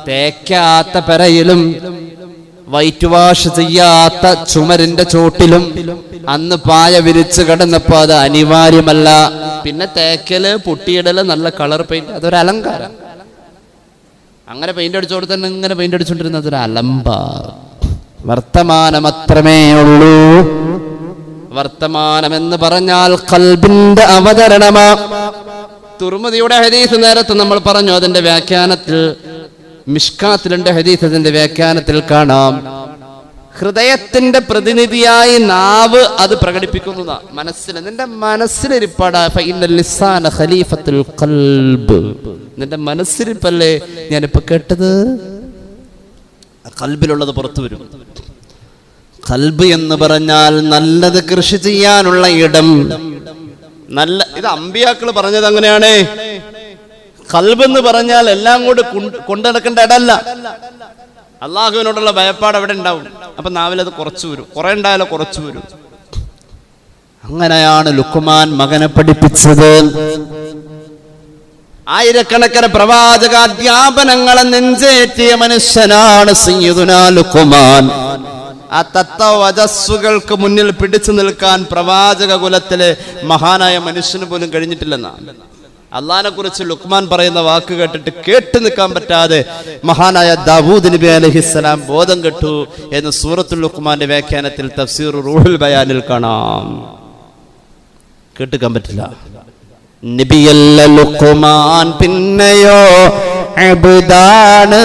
തേക്കാത്ത പെരയിലും വൈറ്റ് വാഷ് ചെയ്യാത്ത ചുമരിന്റെ ചോട്ടിലും അന്ന് പായ വിരിച്ച് കിടന്നപ്പോ അത് അനിവാര്യമല്ല. പിന്നെ തേക്കല് പൊട്ടിയിടല് നല്ല കളർ പെയിന്റ് അതൊരു അലങ്കാരം. അങ്ങനെ പെയിന്റ് അടിച്ചു കൊടുത്തന്നെ ഇങ്ങനെ പെയിന്റ് അടിച്ചോണ്ടിരുന്നത് അതൊരു അലമ്പാ. വർത്തമാനം അത്രമേ ഉള്ളൂ. വർത്തമാനം എന്ന് പറഞ്ഞാൽ ഖൽബിന്റെ അവതരണമാ. തുർമുദിയുടെ ഹദീസ് നേരത്തെ നമ്മൾ പറഞ്ഞു. അതിന്റെ വ്യാഖ്യാനത്തിൽ മിഷ്കാത്തിലുണ്ട് ഹദീസ്. അതിന്റെ വ്യാഖ്യാനത്തിൽ കാണാം ഹൃദയത്തിന്റെ പ്രതിനിധിയായി നാവ് അത് പ്രകടിപ്പിക്കുന്നതാ. മനസ്സിൽ നിന്റെ മനസ്സിലിരിപ്പാടാ. നിന്റെ മനസ്സിലിരിപ്പല്ലേ ഞാനിപ്പോ കേട്ടത്. ഖൽബിലുള്ളത് പുറത്തു വരും. ഖൽബ് എന്ന് പറഞ്ഞാൽ നല്ലത് കൃഷി ചെയ്യാനുള്ള ഇടം. നല്ല ഇത് അമ്പിയാക്കൾ പറഞ്ഞത് അങ്ങനെയാണ്. ഖൽബ് എന്ന് പറഞ്ഞാൽ എല്ലാം കൂടി കൊണ്ടു നടക്കേണ്ട ഇടമല്ല. അള്ളാഹുവിനോടുള്ള ഭയപ്പാട് അവിടെ ഉണ്ടാവും. അപ്പൊ നാവിലത് കുറച്ചു വരും. കുറെ ഉണ്ടായാലോ കുറച്ചു വരും. അങ്ങനെയാണ് ലുക്മാൻ മകനെ പഠിപ്പിച്ചത്. ആയിരക്കണക്കിന് പ്രവാചക അധ്യാപനങ്ങളെ നെഞ്ചേറ്റിയ മനുഷ്യനാണ് സയ്യിദുനാ ലുക്മാൻ. ആ തത്വവചസ്സുകൾക്ക് മുന്നിൽ പിടിച്ചു നിൽക്കാൻ പ്രവാചക കുലത്തിലെ മഹാനായ മനുഷ്യന് പോലും കഴിഞ്ഞിട്ടില്ലെന്നാണ്. അള്ളാഹിനെ കുറിച്ച് ലുക്മാൻ പറയുന്ന വാക്ക് കേട്ടിട്ട് കേട്ടു നിൽക്കാൻ പറ്റാതെ മഹാനായ ദാവൂദ് നബി അലൈഹിസ്സലാം ബോധം കെട്ടു എന്ന് സൂറത്തുൽ ലുക്മാന്റെ വ്യാഖ്യാനത്തിൽ തഫ്സീർ റൂഹുൽ ബയാനിൽ കാണാം. കേട്ടുക്കാൻ പറ്റില്ല. നബിയല്ല ലുക്മാൻ പിന്നെയോ അബ്ദാണ്,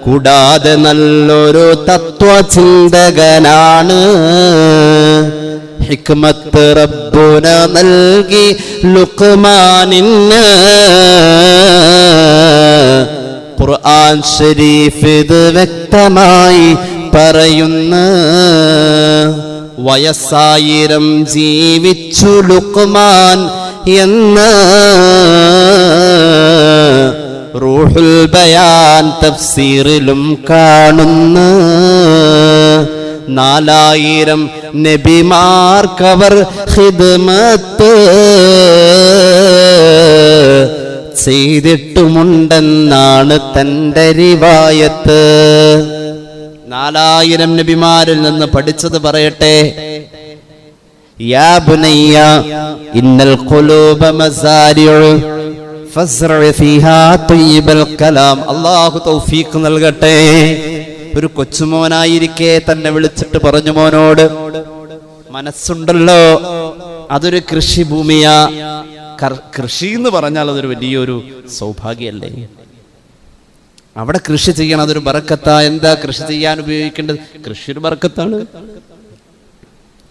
കൂടാതെ നല്ലൊരു തത്വചിന്തകനാണ്. ഹിക്മത്ത് റബ്ബുന നൽകി ലുക്മാനിന്. ഖുർആൻ ശരീഫ് ഇത് വ്യക്തമായി പറയുന്നു. വയസ്സായിരം ജീവിച്ചു ലുക്മാൻ എന്ന് റൂഹുൽ ബയാൻ തഫ്സീറിലും കാണുന്നു. 4000 നബിമാർക്കവർ ഖിദ്മത്ത് ചെയ്തിട്ടുമുണ്ടെന്നാണ് തന്റെ റിവായത്ത്. 4000 നബിമാരിൽ നിന്ന് പഠിച്ചത് പറയട്ടെ. യാ ബുനയ്യ ഇന്നൽ ഖുലൂബ മസാരിഉ ഫസ്റഉ ഫീഹാ തയ്യിബൽ കലാം. അല്ലാഹു തൗഫീഖ് നൽകട്ടെ. ഒരു കൊച്ചുമോനായിരിക്കെ തന്നെ വിളിച്ചിട്ട് പറഞ്ഞു, മോനോട് മനസ്സുണ്ടല്ലോ അതൊരു കൃഷിഭൂമിയാ. കൃഷി എന്ന് പറഞ്ഞാൽ അതൊരു വലിയൊരു സൗഭാഗ്യല്ലേ. അവിടെ കൃഷി ചെയ്യണം, അതൊരു ബറക്കത്താ. എന്താ കൃഷി ചെയ്യാൻ ഉപയോഗിക്കേണ്ടത്? കൃഷി ഒരു ബറക്കത്താണ്.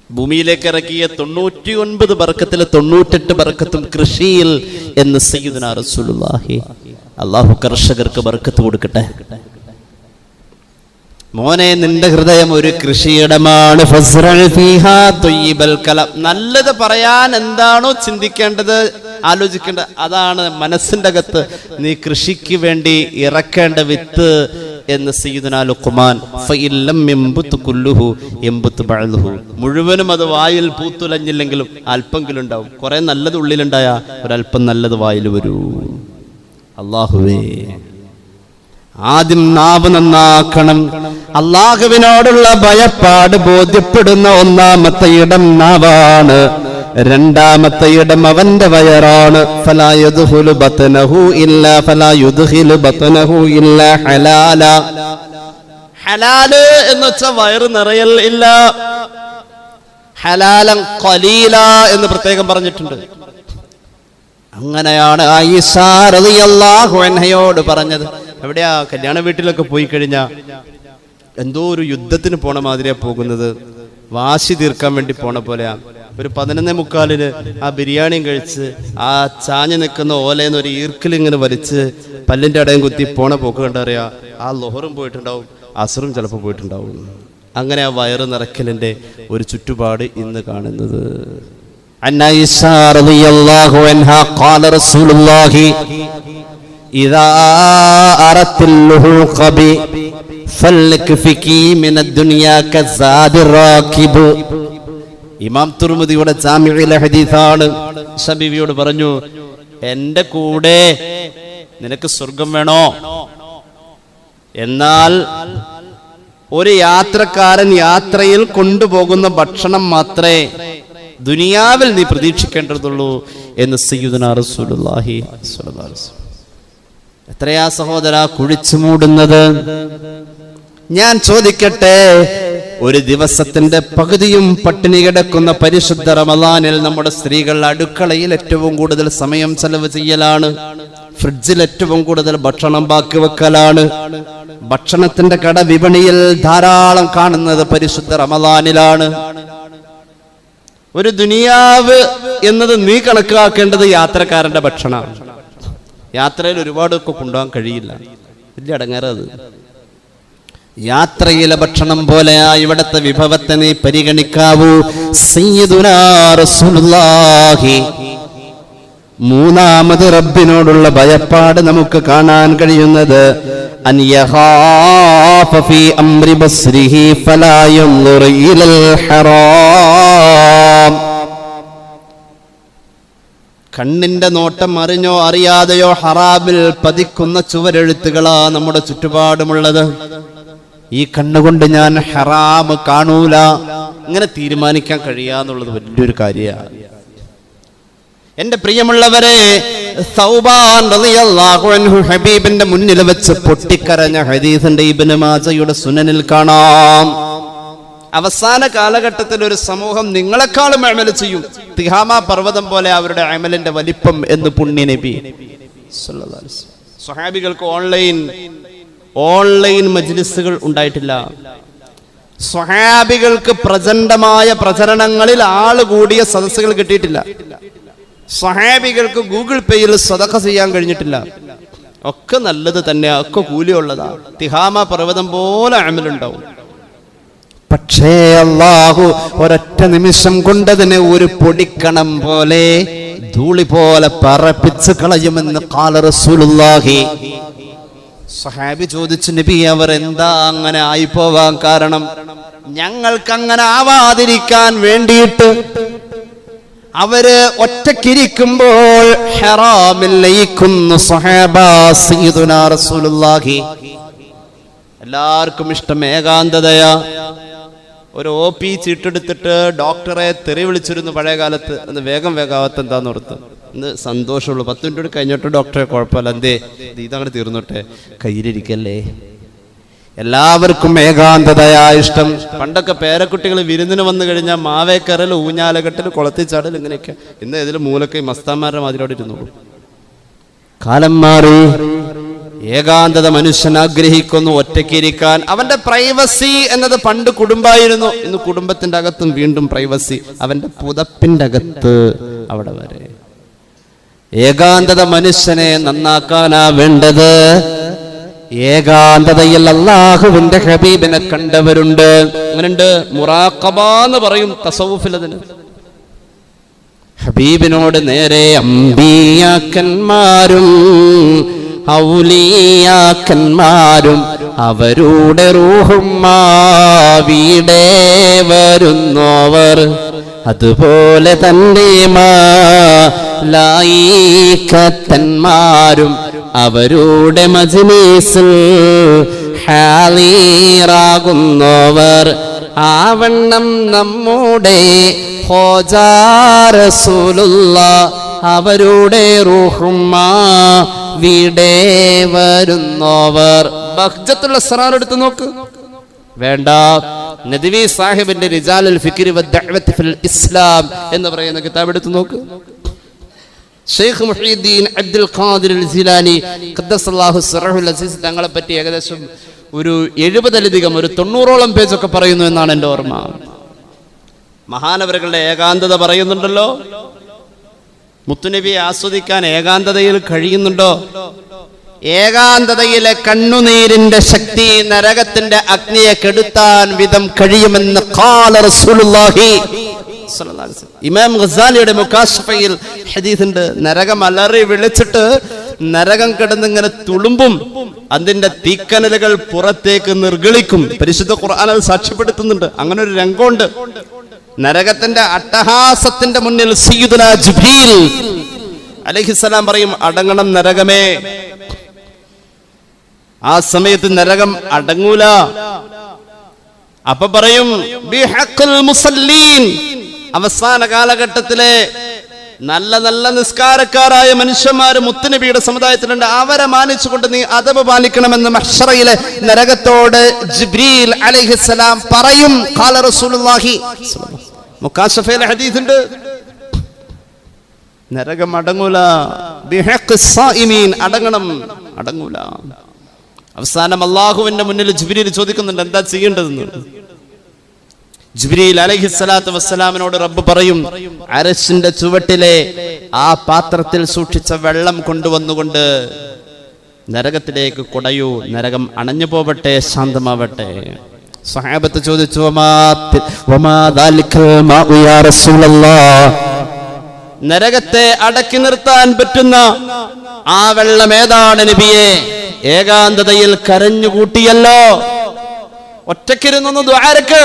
ഭൂമിയിലേക്ക് ഇറക്കിയ 99 ബറക്കത്തിലെ 98 ബറക്കത്തും കൃഷിയിൽ എന്ന് സയ്യിദുനാ റസൂലുള്ളാഹി. അല്ലാഹു കർഷകർക്ക് ബറക്കത്ത് കൊടുക്കട്ടെ. മോനെ, നിന്റെ ഹൃദയം ഒരു കൃഷിയിടമാണ്. നല്ലത് പറയാൻ എന്താണോ ചിന്തിക്കേണ്ടത്, ആലോചിക്കേണ്ടത്, അതാണ് മനസ്സിന്റെ അകത്ത് നീ കൃഷിക്ക് വേണ്ടി ഇറക്കേണ്ട വിത്ത് എന്ന് സയ്യിദുനാ ലുഖ്മാൻ. മുഴുവനും അത് വായിൽ പൂത്തുലഞ്ഞില്ലെങ്കിലും അല്പെങ്കിലും ഉണ്ടാവും. കുറെ നല്ലത് ഉള്ളിലുണ്ടായ ഒരല്പം നല്ലത് വായിൽ വരൂ. അല്ലാഹുവേ, ആദ്യം നാവ് നന്നാക്കണം. അള്ളാഹുവിനോടുള്ള ഭയപ്പാട് ബോധ്യപ്പെടുന്ന ഒന്നാമത്തെ ഇടം നാവാണ്. രണ്ടാമത്തെ ഇടം അവന്റെ വയറാണ്. ഫലാ യദ്ഖുലു ബത്നഹു ഇല്ലാ ഫലാ യുദ്ഖിലു ബത്നഹു ഇല്ലാ ഹലാല. ഹലാല് എന്ന് വെച്ചാൽ വയറ് നിറയൽ ഇല്ല. ഹലാലൻ ഖലീല എന്ന് പ്രത്യേകം പറഞ്ഞിട്ടുണ്ട്. അങ്ങനെയാണ് ആയിഷ റളിയല്ലാഹു അൻഹയോട് പറഞ്ഞത്. എവിടെയാ കല്യാണ വീട്ടിലൊക്കെ പോയി കഴിഞ്ഞാൽ എന്തോ ഒരു യുദ്ധത്തിന് പോണ മാതിരിയാ പോകുന്നത്, വാശി തീർക്കാൻ വേണ്ടി പോണ പോലെയാ. ഒരു 11:45 ആ ബിരിയാണിയും കഴിച്ച് ആ ചാഞ്ഞു നിൽക്കുന്ന ഓലേന്ന് ഒരു ഈർക്കിലിങ്ങനെ വലിച്ച് പല്ലിന്റെ അടയും കുത്തി പോണ പോക്ക് കണ്ടറിയാ ആ ലൊഹറും പോയിട്ടുണ്ടാവും, അസറും ചിലപ്പോൾ പോയിട്ടുണ്ടാവും. അങ്ങനെ ആ വയറ് നിറയ്ക്കലിന്റെ ഒരു ചുറ്റുപാട് ഇന്ന് കാണുന്നത്. عائشة رضي الله عنها قال رسول الله إذا أردت اللحوق بي فليكفكي من الدنيا كزاد الراكب. ഇമാം തുർമുദിയുടെ ജാമിഇലെ ഹദീസാണ്. ബീവിയോട് പറഞ്ഞു, എന്റെ കൂടെ നിനക്ക് സ്വർഗം വേണോ? എന്നാൽ ഒരു യാത്രക്കാരൻ യാത്രയിൽ കൊണ്ടുപോകുന്ന ഭക്ഷണം മാത്രമേ ദുനിയാവിൽ നീ പ്രതീക്ഷിക്കേണ്ടതുള്ളൂ എന്ന് സയ്യിദുനാ റസൂലുള്ളാഹി സ്വല്ലല്ലാഹു അലൈഹി വസല്ലം. എത്രയാ സഹോദര കുഴിച്ചു മൂടുന്നത്. ഞാൻ ചോദിക്കട്ടെ, ഒരു ദിവസത്തിന്റെ പകുതിയും പട്ടിണി കിടക്കുന്ന പരിശുദ്ധ റമളാനിൽ നമ്മുടെ സ്ത്രീകൾ അടുക്കളയിൽ ഏറ്റവും കൂടുതൽ സമയം ചെലവ് ചെയ്യലാണ്, ഫ്രിഡ്ജിൽ ഏറ്റവും കൂടുതൽ ഭക്ഷണം ബാക്കി വെക്കലാണ്, ഭക്ഷണത്തിന്റെ കട വിപണിയിൽ ധാരാളം കാണുന്നത് പരിശുദ്ധ റമളാനിലാണ്. ഒരു ദുനിയാവ് എന്നത് നീ കണക്കാക്കേണ്ടത് യാത്രക്കാരന്റെ ഭക്ഷണമാണ്. യാത്രയിൽ ഒരുപാടൊക്കെ കൊണ്ടുപോകാൻ കഴിയില്ല, വലിയ അടങ്ങാറത്. യാത്രയിലെ ഭക്ഷണം പോലെയാ ഇവിടത്തെ വിഭവത്തെ നീ പരിഗണിക്കാവൂ. സയ്യിദുനാ റസൂലുള്ളാഹി മൂന്നാമത് റബ്ബിനോടുള്ള ഭയപ്പാട് നമുക്ക് കാണാൻ കഴിയുന്നത് അൻ യഖാഫ ഫീ അംരി ബസ്രിഹി ഫലാ യൻദുർ ഇലൽ ഹറാം. കണ്ണിന്റെ നോട്ടം അറിഞ്ഞോ അറിയാതെയോ ഹറാമിൽ പതിക്കുന്ന ചുവരെഴുത്തുകളാ നമ്മുടെ ചുറ്റുപാടുമുള്ളത്. ഈ കണ്ണുകൊണ്ട് ഞാൻ ഹറാം കാണൂല, ഇങ്ങനെ തീരുമാനിക്കാൻ കഴിയാന്നുള്ളത് വലിയൊരു കാര്യമാണ്. എന്റെ പ്രിയമുള്ളവരെ, സൗബാൻ റളിയല്ലാഹു അൻഹു ഹബീബിന്റെ മുന്നിൽ വെച്ച് പൊട്ടിക്കരഞ്ഞ ഹദീസിന്റെ ഇബ്നു മാജയുടെ സുനനിൽ കാണാം. അവസാന കാലഘട്ടത്തിൽ ഒരു സമൂഹം നിങ്ങളെക്കാളും അമൽ ചെയ്യും, തിഹാമ പർവ്വതം പോലെ അവരുടെ അമലിന്റെ വലിപ്പം എന്ന് പുണ്യ നബി സല്ലല്ലാഹു അലൈഹി വസല്ലം. സ്വഹാബികൾക്ക് ഓൺലൈൻ മജ്ലിസുകൾ ഉണ്ടായിട്ടില്ല. സ്വഹാബികൾക്ക് പ്രചണ്ഡമായ പ്രചരണങ്ങളിൽ ആള് കൂടിയ സദസ്സുകൾ കിട്ടിയിട്ടില്ല. സ്വഹാബികൾക്ക് ഗൂഗിൾ പേയിൽ സദഖ ചെയ്യാൻ കഴിഞ്ഞിട്ടില്ല. ഒക്കെ നല്ലത് തന്നെയാ, ഒക്കെ കൂലിയുള്ളതാ. തിഹാമ പർവ്വതം പോലെ അമലുണ്ടാവും. പക്ഷേ അല്ലാഹു ഒരൊറ്റ നിമിഷം കൊണ്ടതിനെ ഒരു പൊടിക്കണം പോലെ ധൂളി പോലെ പറപ്പിച്ച് കളയുമെന്ന് ഖാല റസൂലുള്ളാഹി. സ്വഹാബി ചോദിച്ചു, നബി അവർ എന്താ അങ്ങനെ ആയിപ്പോവാൻ കാരണം? ഞങ്ങൾക്ക് അങ്ങനെ ആവാതിരിക്കാൻ വേണ്ടിയിട്ട് അവര് ഒറ്റക്കിരിക്കുമ്പോൾ ഹറാമിൽ ലയിക്കുന്നു സ്വഹാബ സയ്യിദുനാ റസൂലുള്ളാഹി. എല്ലാവർക്കും ഇഷ്ടം ഏകാന്തതയാ. ഒരു OP ചീട്ടെടുത്തിട്ട് ഡോക്ടറെ തെറി വിളിച്ചിരുന്നു പഴയ കാലത്ത്. അന്ന് വേഗം വേഗാവത്ത് എന്താന്ന് ഓർത്ത് ഇന്ന് സന്തോഷമുള്ളൂ. 10 മിനിറ്റ് കഴിഞ്ഞിട്ട് ഡോക്ടറെ കുഴപ്പമില്ല, എന്തേ ഇതങ്ങനെ തീർന്നോട്ടെ, കയ്യിലിരിക്കല്ലേ. എല്ലാവർക്കും ഏകാന്തതയാ ഇഷ്ടം. പണ്ടൊക്കെ പേരക്കുട്ടികൾ വിരുന്നിന് വന്നു കഴിഞ്ഞാൽ മാവേക്കരൽ, ഊഞ്ഞാലകെട്ടൽ, കുളത്തിച്ചാടൽ, ഇങ്ങനെയൊക്കെ. ഇന്ന് ഇതിൽ മൂലക്കെ മസ്താന്മാരുടെ മാതിരിയോടെ ഇരുന്നുള്ളൂ. കാലം മാറി. ഏകാന്തത മനുഷ്യൻ ആഗ്രഹിക്കുന്നു, ഒറ്റയ്ക്കിരിക്കാൻ. അവന്റെ പ്രൈവസി എന്നത് പണ്ട് കുടുംബമായിരുന്നു, ഇന്ന് കുടുംബത്തിന്റെ അകത്തും വീണ്ടും പ്രൈവസി. അവന്റെ പുതപ്പിന്റെ അകത്ത് അവിടെ വരെ. ഏകാന്തത മനുഷ്യനെ നന്നാക്കാനാ വേണ്ടത്. ഏകാന്തതയിൽ അല്ലാഹുവിന്റെ ഹബീബിനെ കണ്ടവരുണ്ട്. അങ്ങനെയുണ്ട്. മുറാഖബ എന്ന് പറയും തസവുഫിൽ അതിന്. ഹബീബിനോട് നേരെ അംബിയാക്കന്മാരും ഔലിയാക്കന്മാരും അവരുടെ റൂഹുമാവിടെ വരുന്നവർ, അതുപോലെ തന്നെ മലായികത്തന്മാരും അവരുടെ മജ്‌ലിസിൽ ഹാളിറാകുന്നവർ. ആവണ്ണം നമ്മുടെ ഹോജാ റസൂലുള്ളാഹ് അവരുടെ റൂഹുമാവിടെ വരുന്നവർ. ബഹ്ജത്തുൽ അസ്റാർ എടുത്ത് നോക്ക്. വേണ്ട, നദ്വി സാഹിബിന്റെ റിജാലുൽ ഫിക്രി വദ്ദഅവത്തി ഫിൽ ഇസ്ലാം എന്ന് പറയുന്ന കിതാബ് എടുത്ത് നോക്ക്. ഷെയ്ഖ് മുഹീദ്ദീൻ അബ്ദുൽ ഖാദിർ ജിലാനി ഖദ്ദസല്ലാഹു സിറഹുൽ അസീസ് തങ്ങളെ പറ്റി ഏകദേശം ഒരു 70-ലധികം ഒരു 90ഓളം പേജൊക്കെ പറയുന്നു എന്നാണ് എൻ്റെ ഓർമ്മ. മഹാനവറുകളുടെ ഏകാന്തത പറയുന്നുണ്ടല്ലോ. മുത്തുനബിയെ ആസ്വദിക്കാൻ ഏകാന്തതയിൽ കഴിയുന്നുണ്ടോ? ഏകാന്തതയിലെ കണ്ണുനീരിന്റെ ശക്തി നരകത്തിന്റെ അഗ്നിയെ കെടുത്താൻ വിധം കഴിയുമെന്ന് ഖാല റസൂലുള്ളാഹി സ്വല്ലല്ലാഹു അലൈഹി വസല്ലം. ഇമാം ഗസാലിയുടെ മുകാശഫയിൽ ഹദീസുണ്ട്. നരകം അലറി വിളിച്ചിട്ട് നരകം കിടന്നിങ്ങനെ തുളുമ്പും, അതിന്റെ തീക്കനലുകൾ പുറത്തേക്ക് നിർഗളിക്കും. പരിശുദ്ധ ഖുർആൻ അത് സാക്ഷ്യപ്പെടുത്തുന്നുണ്ട്. അങ്ങനെ ഒരു രംഗമുണ്ട്. നരകത്തിന്റെ അട്ടഹാസത്തിന്റെ മുന്നിൽ സയ്യിദുനാ ജിബ്രീൽ അലൈഹിസ്സലാം പറയും, അടങ്ങണം നരകമേ. ആ സമയത്ത് നരകം അടങ്ങൂല. അപ്പൊ പറയും ബിഹഖിൽ മുസല്ലീൻ, അവസാന കാലഘട്ടത്തിലെ നല്ല നല്ല നിസ്കാരക്കാരായ മനുഷ്യന്മാര് മുത്തുനബിയുടെ സമുദായത്തിലുണ്ട്. അവരെ മാനിച്ചുകൊണ്ട് നീ അദബ് പാലിക്കണമെന്ന് മഹ്ശറയിലെ നരകത്തോട് ജിബ്രീൽ അലൈഹിസ്സലാം പറയും. ഖാല റസൂലുള്ളാഹി മുകാശഫയിലെ ഹദീസുണ്ട്. നരകം അടങ്ങൂല. ബിഹഖിസ് സായിമീൻ, അടങ്ങണം, അടങ്ങൂല. അവസാനം അള്ളാഹുവിന്റെ മുന്നിൽ ജിബ്രീൽ ചോദിക്കുന്നുണ്ട്, എന്താ ചെയ്യേണ്ടതെന്ന്. ജിബ്രീൽ അലൈഹിസ്സലാത്തു വസ്സലാമിനോട് റബ്ബ് പറയും, അർശിന്റെ ചുവട്ടിലെ ആ പാത്രത്തിൽ സൂക്ഷിച്ച വെള്ളം കൊണ്ടുവന്നുകൊണ്ട് നരകത്തിലേക്ക് കുടയൂ, നരകം അണഞ്ഞു പോവട്ടെ, ശാന്തമാവട്ടെ. സ്വഹാബത്ത് ചോദിച്ചു, നരകത്തെ അടക്കി നിർത്താൻ പറ്റുന്ന ആ വെള്ളം ഏതാണ് നബിയെ? ഏകാന്തതയിൽ കരഞ്ഞുകൂട്ടിയല്ലോ, ഒറ്റക്കിരുന്നു ദ്വാരക്ക്.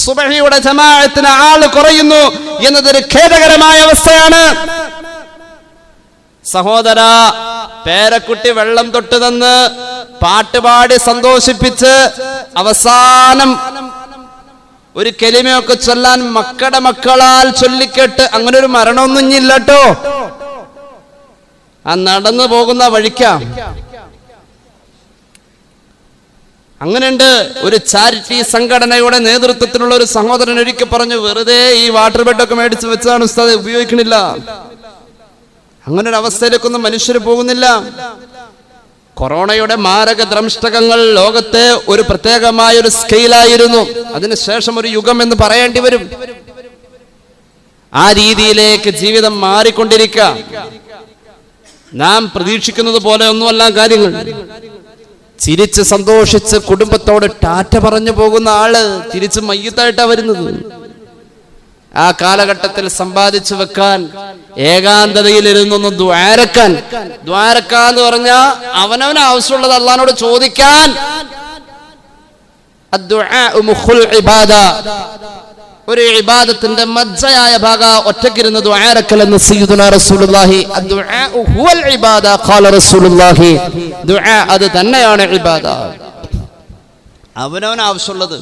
സുബഹിയുടെ ജമാഅത്തിന് ആള് കുറയുന്നു എന്നതൊരു ഖേദകരമായ അവസ്ഥയാണ്. സഹോദര, പേരക്കുട്ടി വെള്ളം തൊട്ട് തന്ന് പാട്ടുപാടി സന്തോഷിപ്പിച്ച് അവസാനം ഒരു കെലിമയൊക്കെ ചൊല്ലാൻ മക്കളുടെ മക്കളാൽ ചൊല്ലിക്കെട്ട് അങ്ങനെ ഒരു മരണമൊന്നും ഇല്ലട്ടോ. ആ നടന്നു പോകുന്ന വഴിക്കാം. അങ്ങനെയുണ്ട്. ഒരു ചാരിറ്റി സംഘടനയുടെ നേതൃത്വത്തിലുള്ള ഒരു സഹോദരൻ ഒരിക്കൽ പറഞ്ഞു, വെറുതെ ഈ വാട്ടർ ബെഡൊക്കെ മേടിച്ച് വെച്ചതാണ് ഉസ്താദ്, ഉപയോഗിക്കണില്ല. അങ്ങനെ ഒരു അവസ്ഥയിലേക്കൊന്നും മനുഷ്യർ പോകുന്നില്ല. കൊറോണയുടെ മാരക ദ്രംഷ്ടകങ്ങൾ ലോകത്തെ ഒരു പ്രത്യേകമായ ഒരു സ്കെയിലായിരുന്നു. അതിനുശേഷം ഒരു യുഗം എന്ന് പറയേണ്ടി വരും. ആ രീതിയിലേക്ക് ജീവിതം മാറിക്കൊണ്ടിരിക്കുക. നാം പ്രതീക്ഷിക്കുന്നത് പോലെ ഒന്നുമല്ല കാര്യങ്ങൾ. ചിരിച്ച് സന്തോഷിച്ച് കുടുംബത്തോട് ടാറ്റ പറഞ്ഞു പോകുന്ന ആള് തിരിച്ച് മയ്യത്തായിട്ടാ വരുന്നത്. ആ കാലഘട്ടത്തിൽ സമ്പാദിച്ചു വെക്കാൻ, ഏകാന്തതയിലിരുന്നൊന്ന് ദ്വാരക്കാന്ന് പറഞ്ഞാ അവനവന് ആവശ്യമുള്ളത് അള്ളാഹുവിനോട് ചോദിക്കാൻ. ഒരു ഇബാദത്തിന്റെ മജ്ജയായ ഭാഗ ഒറ്റക്കിരുന്ന് ദുആരക്കൽ എന്ന് സയ്യിദുനാ റസൂലുള്ളാഹി. അദ്ദുആഉ ഹുവൽ ഇബാദ ഖാല റസൂലുള്ളാഹി. ദുആ അത് തന്നെയാണ് ഇബാദ. അവനവന് ആവശ്യമുള്ളത്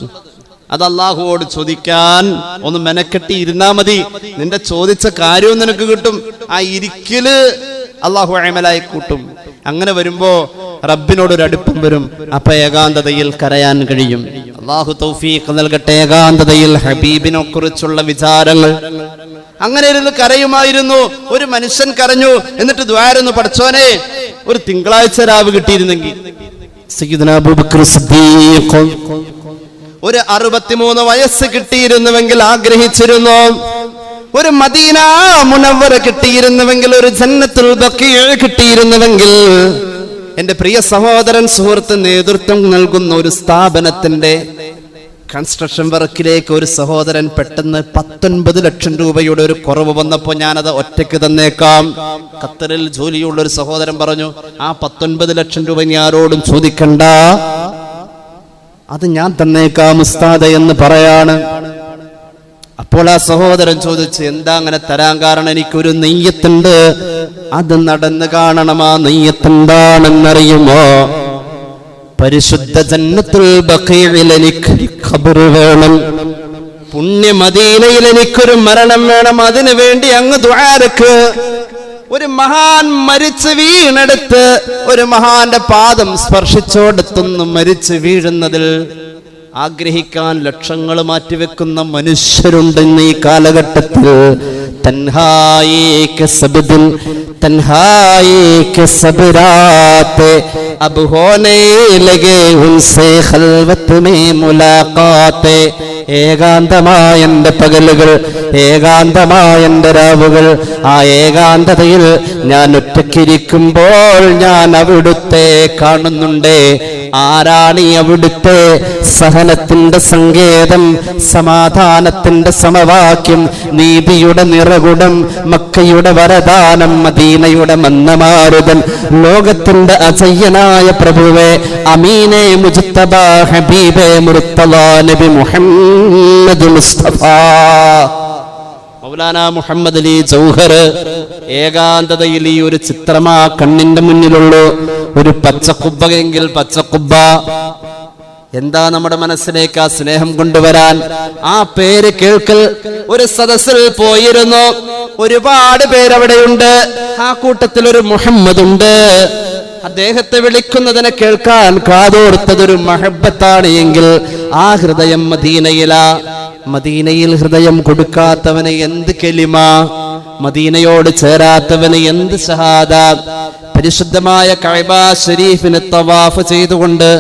അത് അള്ളാഹുവോട് ചോദിക്കാൻ ഒന്ന് മെനക്കെട്ടി ഇരുന്നാ മതി. നിന്റെ ചോദിച്ച കാര്യവും നിനക്ക് കിട്ടും. ആ ഇരിക്കല് അള്ളാഹു അമലായി കൂട്ടും. അങ്ങനെ വരുമ്പോ റബ്ബിനോടൊരു അടുപ്പം വരും. അപ്പൊ ഏകാന്തതയിൽ കരയാൻ കഴിയും. അള്ളാഹു തൗഫീഖ് നൽകട്ടെ. ഏകാന്തതയിൽ ഹബീബിനെ കുറിച്ചുള്ള വിചാരങ്ങൾ. അങ്ങനെ ഇരുന്ന് കരയുമായിരുന്നു. ഒരു മനുഷ്യൻ കരഞ്ഞു, എന്നിട്ട് ദ്വാരന്ന്, പഠിച്ചോനെ ഒരു തിങ്കളാഴ്ച രാവ് കിട്ടിയിരുന്നെങ്കിൽ. സയ്യിദുനാ അബൂബക്കർ സിദ്ദീഖ് ഒരു 63 വയസ്സ് കിട്ടിയിരുന്നുവെങ്കിൽ ആഗ്രഹിച്ചിരുന്നു. ഒരു മദീന മുനവ്വറ കിട്ടിയിരുന്നുവെങ്കിൽ, ഒരു ജന്നത്തുൽ ബഖീഅ കിട്ടിയിരുന്നുവെങ്കിൽ. എന്റെ പ്രിയ സഹോദരൻ, സുഹൃത്ത്, നേതൃത്വം നൽകുന്ന ഒരു സ്ഥാപനത്തിന്റെ കൺസ്ട്രക്ഷൻ വർക്കിലേക്ക് ഒരു സഹോദരൻ പെട്ടെന്ന് 19 ലക്ഷം രൂപയുടെ ഒരു കുറവ് വന്നപ്പോൾ ഞാനത് ഒറ്റയ്ക്ക് തന്നേക്കാം. ഖത്തറിൽ ജോലിയുള്ള ഒരു സഹോദരൻ പറഞ്ഞു, ആ 19 ലക്ഷം രൂപ ഇനി ആരോടും ചോദിക്കണ്ട, അത് ഞാൻ തന്നേക്കാം ഉസ്താദ് എന്ന് പറയാണ്. അപ്പോൾ ആ സഹോദരൻ ചോദിച്ചു, എന്താ അങ്ങനെ തരാൻ കാരണം? എനിക്കൊരു നെയ്യത്തുണ്ട്, അത് നടന്ന് കാണണം. ആ നെയ്യത്തെന്താണെന്നറിയുമോ? പരിശുദ്ധ ജന്നത്തുൽ ബഖീഇൽ എനിക്ക് ഖബർ വേണം, പുണ്യ മദീനയിൽ എനിക്കൊരു മരണം വേണം. അതിനു വേണ്ടി അങ്ങ് ദുആരക്ക്. ഒരു മഹാൻ മരിച്ചു വീണെടുത്ത് ഒരു മഹാന്റെ പാദം സ്പർശിച്ചോടത്തൊന്നും മരിച്ചു വീഴുന്നതിൽ ആഗ്രഹിക്കാൻ ലക്ഷങ്ങൾ മാറ്റിവെക്കുന്ന മനുഷ്യരുണ്ടെന്ന് ഈ കാലഘട്ടത്തിൽ तन्हाई के सब दिल तन्हाई के सब रातें अब होने लगे उनसे खलवत में मुलाकातें ഏകാന്തമായ എൻ്റെ പകലുകൾ ഏകാന്തമായ എൻ്റെ രാവുകൾ ആ ഏകാന്തതയിൽ ഞാൻ ഒറ്റയ്ക്കിരിക്കുമ്പോൾ ഞാൻ അവിടുത്തെ കാണുന്നുണ്ടേ ആരാണ് ഈ അവിടുത്തെ സഹനത്തിന്റെ സങ്കേതം സമാധാനത്തിന്റെ സമവാക്യം നീതിയുടെ നിറകുടം മക്കയുടെ വരദാനം മദീനയുടെ മന്നമാരുതൻ ലോകത്തിന്റെ അജയ്യനായ പ്രഭുവേ അമീനെ മുജ്തബ ഹബീബേ മുർത്തളാ നബി മുഹമ്മദ് മുസ്തഫ മൗലാന മുഹമ്മദ് അലി ജൗഹർ ഏകാന്തതയിൽ ഈ ഒരു ചിത്രമാ കണ്ണിന്റെ മുന്നിലുള്ളൂ ഒരു പച്ചക്കുബ്ബയെങ്കിൽ പച്ചക്കുബ്ബ എന്താ നമ്മുടെ മനസ്സിലേക്ക് ആ സ്നേഹം കൊണ്ടുവരാൻ ആ പേര് കേൾക്കൽ ഒരു സദസ്സിൽ പോയിരുന്നു ഒരുപാട് പേരവിടെയുണ്ട് ആ കൂട്ടത്തിൽ ഒരു മുഹമ്മദ് ഉണ്ട് അദ്ദേഹത്തെ വിളിക്കുന്നതിനെ കേൾക്കാൻ കാതോർത്തതൊരു മഹബത്താണ് എങ്കിൽ ആ ഹൃദയം മദീനയിലാ മദീനയിൽ ഹൃദയം കൊടുക്കാത്തവന് എന്ത് കലിമ മദീനയോട് ചേരാത്തവന് എന്ത് ഷഹാദ പരിശുദ്ധമായ കഅബ ശരീഫിനെ തവാഫ് ചെയ്തുകൊണ്ട്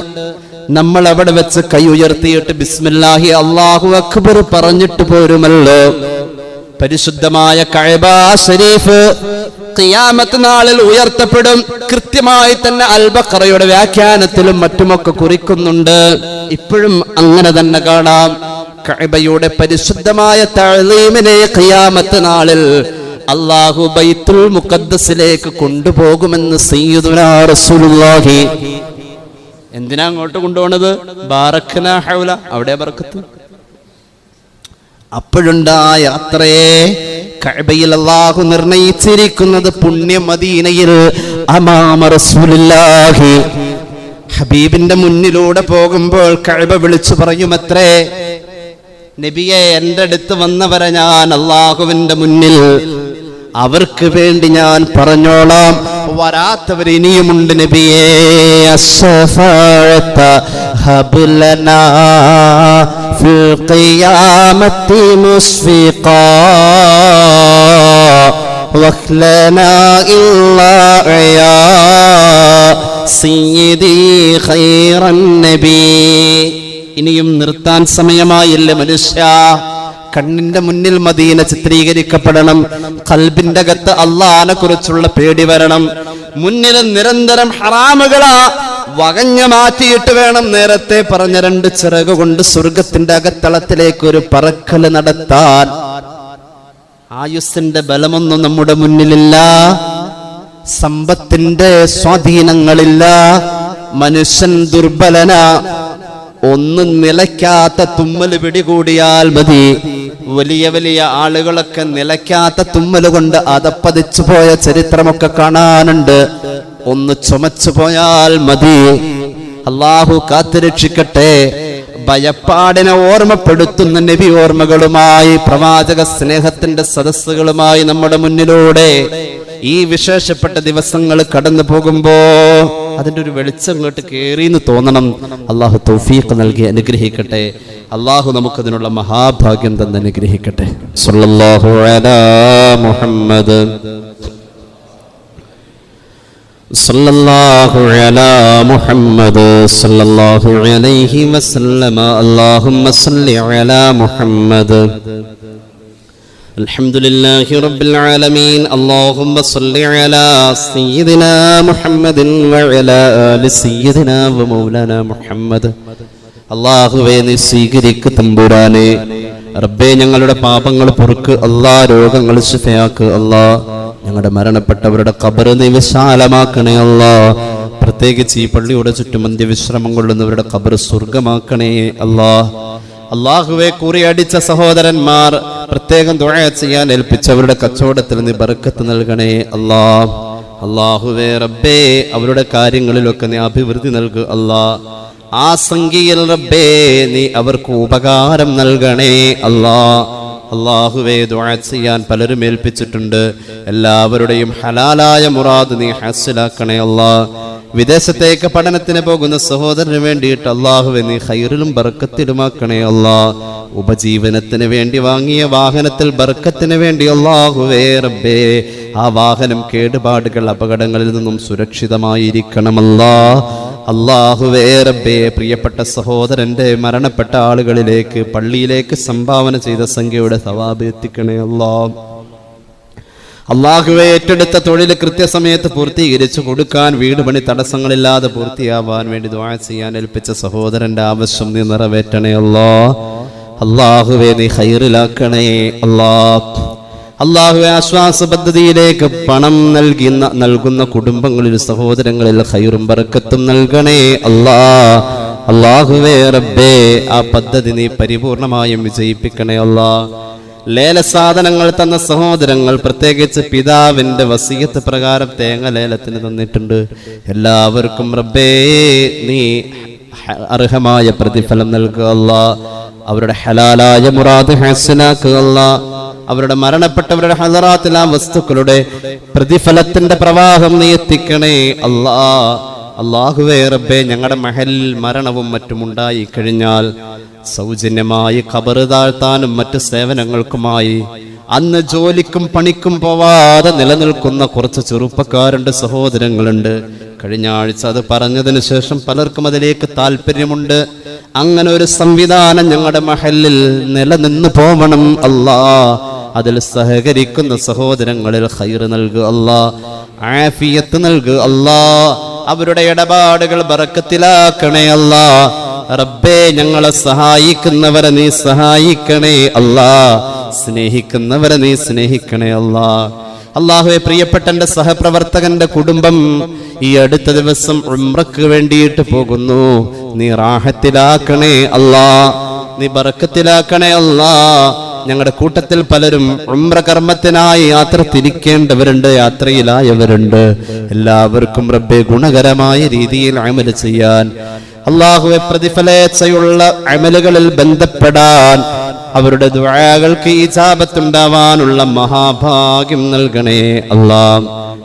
നമ്മൾ അവിടെ വെച്ച് കൈ ഉയർത്തിയിട്ട് ബിസ്മില്ലാഹി അല്ലാഹു അക്ബർ പറഞ്ഞിട്ട് പോരുമല്ലോ പരിശുദ്ധമായ കഅബ ശരീഫ് ഖിയാമത്ത് നാളിൽ ഉയർത്തപ്പെടും കൃത്യമായി തന്നെ അൽ ബഖറയുടെ വ്യാഖ്യാനത്തിലും മറ്റുമൊക്കെ കുറിക്കുന്നുണ്ട് ഇപ്പോഴും അങ്ങനെ തന്നെ കാണാം കഅബയുടെ പരിശുദ്ധമായ തഅലീമിനെ ഖിയാമത്ത് നാളിൽ അല്ലാഹു ബൈത്തുൽ മുഖദ്ദസിലേക്ക് കൊണ്ടുപോകുമെന്ന് സയ്യിദുനാ റസൂലുള്ളാഹി എന്തിനാ അങ്ങോട്ട് കൊണ്ടുപോണത് ബാറക്നാ ഹൗല അവിടെ ബർക്കത്ത് അപ്പോഴുണ്ടാ യാത്രയെ കഅബയിൽ അല്ലാഹു നിർണയിച്ചിരിക്കുന്നത് പുണ്യ മദീനയിൽ അമാമ റസൂലുള്ളാഹി ഹബീബിന്റെ മുന്നിലൂടെ പോകുമ്പോൾ കഅബ വിളിച്ചു പറയുമത്രേ നബിയെ എൻ്റെ അടുത്ത് വന്നവരെ ഞാൻ അല്ലാഹുവിന്റെ മുന്നിൽ അവർക്ക് വേണ്ടി ഞാൻ പറഞ്ഞോളാം വരാത്തവർ ഇനിയുമുണ്ട് നബിയേ അശ്ശഫാഅത ഹബ്ലനാ ഫിൽ ഖിയാമത്തി മുസ്ഫിഖാ വഖ്ലനാ ഇല്ലാ യാ സയ്യിദി ഖൈറൻ നബി ഇനിയും നിർത്താൻ സമയമായില്ല മനുഷ്യ കണ്ണിന്റെ മുന്നിൽ മദീന ചിത്രീകരിക്കപ്പെടണം ഖൽബിന്റെ അകത്ത് അല്ലാഹനെ കുറിച്ചുള്ള പേടി വരണം മുന്നിൽ നിരന്തരം ഹറാമുകളാ വകഞ്ഞു മാറ്റിയിട്ട് വേണം നേരത്തെ പറഞ്ഞ രണ്ട് ചിറക് കൊണ്ട് സ്വർഗത്തിന്റെ അകത്തളത്തിലേക്ക് ഒരു പറക്കൽ നടത്താൻ ആയുസ്സിന്റെ ബലമൊന്നും നമ്മുടെ മുന്നിലില്ല സമ്പത്തിന്റെ സ്വാധീനങ്ങളില്ല മനുഷ്യൻ ദുർബലന ഒന്നും നിലയ്ക്കാത്ത തുമ്മൽ പിടികൂടിയാൽ മതി വലിയ വലിയ ആളുകളൊക്കെ നിലയ്ക്കാത്ത തുമ്മൽ കൊണ്ട് അതപ്പതിച്ചു പോയ ചരിത്രമൊക്കെ കാണാനുണ്ട് ഒന്ന് ചുമച്ചു പോയാൽ മതി അല്ലാഹു കാത്തുരക്ഷിക്കട്ടെ ഭയപ്പാടിനെ ഓർമ്മപ്പെടുത്തുന്ന നബി ഓർമ്മകളുമായി പ്രവാചക സ്നേഹത്തിന്റെ സദസ്സുകളുമായി നമ്മുടെ മുന്നിലൂടെ ഈ വിശേഷപ്പെട്ട ദിവസങ്ങൾ കടന്നു പോകുമ്പോ അതിന്റെ ഒരു വെളിച്ചം ഇങ്ങോട്ട് കേറിയെന്ന് തോന്നണം അല്ലാഹു തൗഫീഖ് നൽകി അനുഗ്രഹിക്കട്ടെ അല്ലാഹു നമുക്കതിനുള്ള മഹാഭാഗ്യം തന്നെ അനുഗ്രഹിക്കട്ടെ സല്ലല്ലാഹു അലാ മുഹമ്മദ് സല്ലല്ലാഹു അലാ മുഹമ്മദ് സല്ലല്ലാഹു അലൈഹി വസല്ലമ അല്ലാഹുമ്മ സല്ലി അലാ മുഹമ്മദ് അൽഹംദുലില്ലാഹി റബ്ബിൽ ആലമീൻ അല്ലാഹുമ്മ സല്ലി അലാ സയ്യിദിനാ മുഹമ്മദിൻ വഅലാ ആലി സയ്യിദിനാ വമൗലാനാ മുഹമ്മദ് അല്ലാഹുവേ നീ സ്വീകരിക്കു തമ്പുരാനേ റബ്ബേ ഞങ്ങളുടെ പാപങ്ങൾ പൊറുക്ക് അല്ലാ രോഗങ്ങൾ ശിഫയാക്ക് അല്ലാ ഞങ്ങളുടെ മരണപ്പെട്ടവരുടെ ഖബർ നീ വിശാലമാക്കണേ അല്ലാ പ്രത്യേകിച്ച് ഈ പള്ളിയുടെ ചുറ്റും അന്ത്യവിശ്രമം കൊള്ളുന്നവരുടെ ഖബർ സ്വർഗമാക്കണേ അല്ലാ അല്ലാഹുവേ കുറിയടിച്ച സഹോദരന്മാർ പ്രത്യേകം ദുആ ചെയ്യാൻ ഏൽപ്പിച്ചവരുടെ കച്ചവടത്തിൽ നീ ബർക്കത്ത് നൽകണേ അല്ലാ അല്ലാഹുവേ റബ്ബേ അവരുടെ കാര്യങ്ങളിലൊക്കെ നീ അഭിവൃദ്ധി നൽകു അല്ലാ ആ സംഖ്യയിൽ റബ്ബേ നീ അവർക്ക് ഉപകാരം നൽകണേ അല്ലാ അല്ലാഹുവേ ദുആ ചെയ്യാൻ പലരും ഏൽപ്പിച്ചിട്ടുണ്ട് എല്ലാവരുടെയും ഹലാലായ മുറാദ് നീ ഹാസിലാക്കണേ അല്ലാ വിദേശത്തേക്ക് പഠനത്തിന് പോകുന്ന സഹോദരന് വേണ്ടിയിട്ട് അല്ലാഹുവേ നീ ഖൈറിലും ബർക്കത്തിലുമാക്കണേ അല്ലാ ഉപജീവനത്തിന് വേണ്ടി വാങ്ങിയ വാഹനത്തിൽ ബർക്കത്തിന് വേണ്ടി അല്ലാഹുവേ റബ്ബേ ആ വാഹനം കേടുപാടുകൾ അപകടങ്ങളിൽ നിന്നും സുരക്ഷിതമായിരിക്കണമല്ലാ. അല്ലാഹുവേ റബ്ബേ പ്രിയപ്പെട്ട സഹോദരന്റെ മരണപ്പെട്ട ആളുകളിലേക്ക് പള്ളിയിലേക്ക് സംഭാവന ചെയ്ത സംഖ്യയുടെ സവാബ് എത്തിക്കണേ അല്ലാ. അല്ലാഹുവേ ഏറ്റെടുത്ത തൊഴിൽ കൃത്യസമയത്ത് പൂർത്തീകരിച്ചു കൊടുക്കാൻ, വീട് പണി തടസ്സങ്ങളില്ലാതെ പൂർത്തിയാവാൻ വേണ്ടി ദുആ ചെയ്യാൻ ഏൽപ്പിച്ച സഹോദരന്റെ ആവശ്യം നീ നിറവേറ്റണേ അല്ലാ. അല്ലാഹുവേ നീ ഖൈറിലാക്കണേ അല്ലാ. അല്ലാഹുവേ ആശ്വാസ പദ്ധതിയിലേക്ക് പണം നൽകുന്ന കുടുംബങ്ങളിൽ സഹോദരങ്ങളിൽ ഖൈറും ബർക്കത്തും നൽകണേ അല്ലാ. അല്ലാഹുവേ റബ്ബേ ആ പദ്ധതി നീ പരിപൂർണമായും വിജയിപ്പിക്കണേ അല്ലാ. ലേല സാധനങ്ങൾ തന്ന സഹോദരങ്ങൾ, പ്രത്യേകിച്ച് പിതാവിന്റെ വസിയത്ത് പ്രകാരം തേങ്ങ ലേലത്തിന് തന്നിട്ടുണ്ട്. എല്ലാവർക്കും റബ്ബേ നീ അർഹമായ പ്രതിഫലം നൽകുക അല്ലാ. അവരുടെ ഹലാലായ മുറാദ് ഹസനാക്കുക അല്ലാ. അവരുടെ മരണപ്പെട്ടവരുടെ ഹദറാത്തിൽ ആ വസ്തുക്കളുടെ പ്രതിഫലത്തിന്റെ പ്രവാഹം നീ എത്തിക്കണേ അല്ലാ. അല്ലാഹുവേ റബ്ബേ ഞങ്ങളുടെ മഹലിൽ മരണവും മറ്റും ഉണ്ടായി കഴിഞ്ഞാൽ സൗജന്യമായി ഖബർ താഴ്ത്താനും മറ്റ് സേവനങ്ങൾക്കുമായി അന്ന് ജോലിക്കും പണിക്കും പോവാതെ നിലനിൽക്കുന്ന കുറച്ച് ചെറുപ്പക്കാരുണ്ട്, സഹോദരങ്ങളുണ്ട്. കഴിഞ്ഞ ആഴ്ച അത് പറഞ്ഞതിന് ശേഷം പലർക്കും അതിലേക്ക് താല്പര്യമുണ്ട്. അങ്ങനെ ഒരു സംവിധാനം ഞങ്ങളുടെ മഹലിൽ നിലനിന്ന് പോവണം അല്ലാ. അതിൽ സഹകരിക്കുന്ന സഹോദരങ്ങളിൽ ഖൈർ നൽകുക അല്ലാ, ആഫിയത്ത് നൽകുക അല്ലാ. അവരുടെ ഇടപാടുകൾ ബറക്കത്തിലാക്കണേ അല്ലാ. റബ്ബേ ഞങ്ങളെ സഹായിക്കുന്നവരെ നീ സഹായിക്കണേ അല്ലാ. സ്നേഹിക്കുന്നവരെ നീ സ്നേഹിക്കണേ അല്ലാ. അല്ലാഹുവേ പ്രിയപ്പെട്ട എൻ്റെ സഹപ്രവർത്തകന്റെ കുടുംബം ഈ അടുത്ത ദിവസം ഉംറക്ക് വേണ്ടിയിട്ട് പോകുന്നു. നീ റാഹത്തിലാക്കണേ അല്ലാ, നീ ബറക്കത്തിലാക്കണേ അല്ലാ. ഞങ്ങളുടെ കൂട്ടത്തിൽ പലരും ഉംറ കർമ്മത്തിനായി യാത്ര തിരിക്കേണ്ടവരുണ്ട്, യാത്രയിലായവരുണ്ട്. എല്ലാവർക്കും റബ്ബേ ഗുണകരമായ രീതിയിൽ അമൽ ചെയ്യാൻ, അല്ലാഹുവേ പ്രതിഫലേച്ഛയുള്ള അമലുകളിൽ ബന്ധപ്പെടാൻ, അവരുടെ ദുആകൾക്ക് ഇജാബത്തുണ്ടാവാനുള്ള മഹാഭാഗ്യം നൽകണേ അല്ലാ.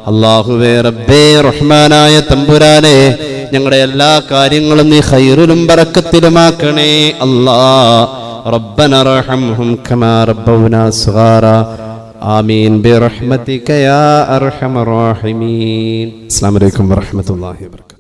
അല്ലാഹുവേ റബ്ബേ റഹ്മാനായ തമ്പുരാനെ ഞങ്ങളുടെ എല്ലാ കാര്യങ്ങളും നീ ഖൈറിലും ബറക്കത്തിലുമാക്കണേ അല്ലാ. റബ്ബന റഹംഹും കമാ റബ്ബൗനാ സഗാറാ. ആമീൻ ബിറഹ്മതിക യാ അർഹമർ റഹീമീൻ. അസ്സലാമു അലൈക്കും വറഹ്മത്തുള്ളാഹി വബറകാതുഹു.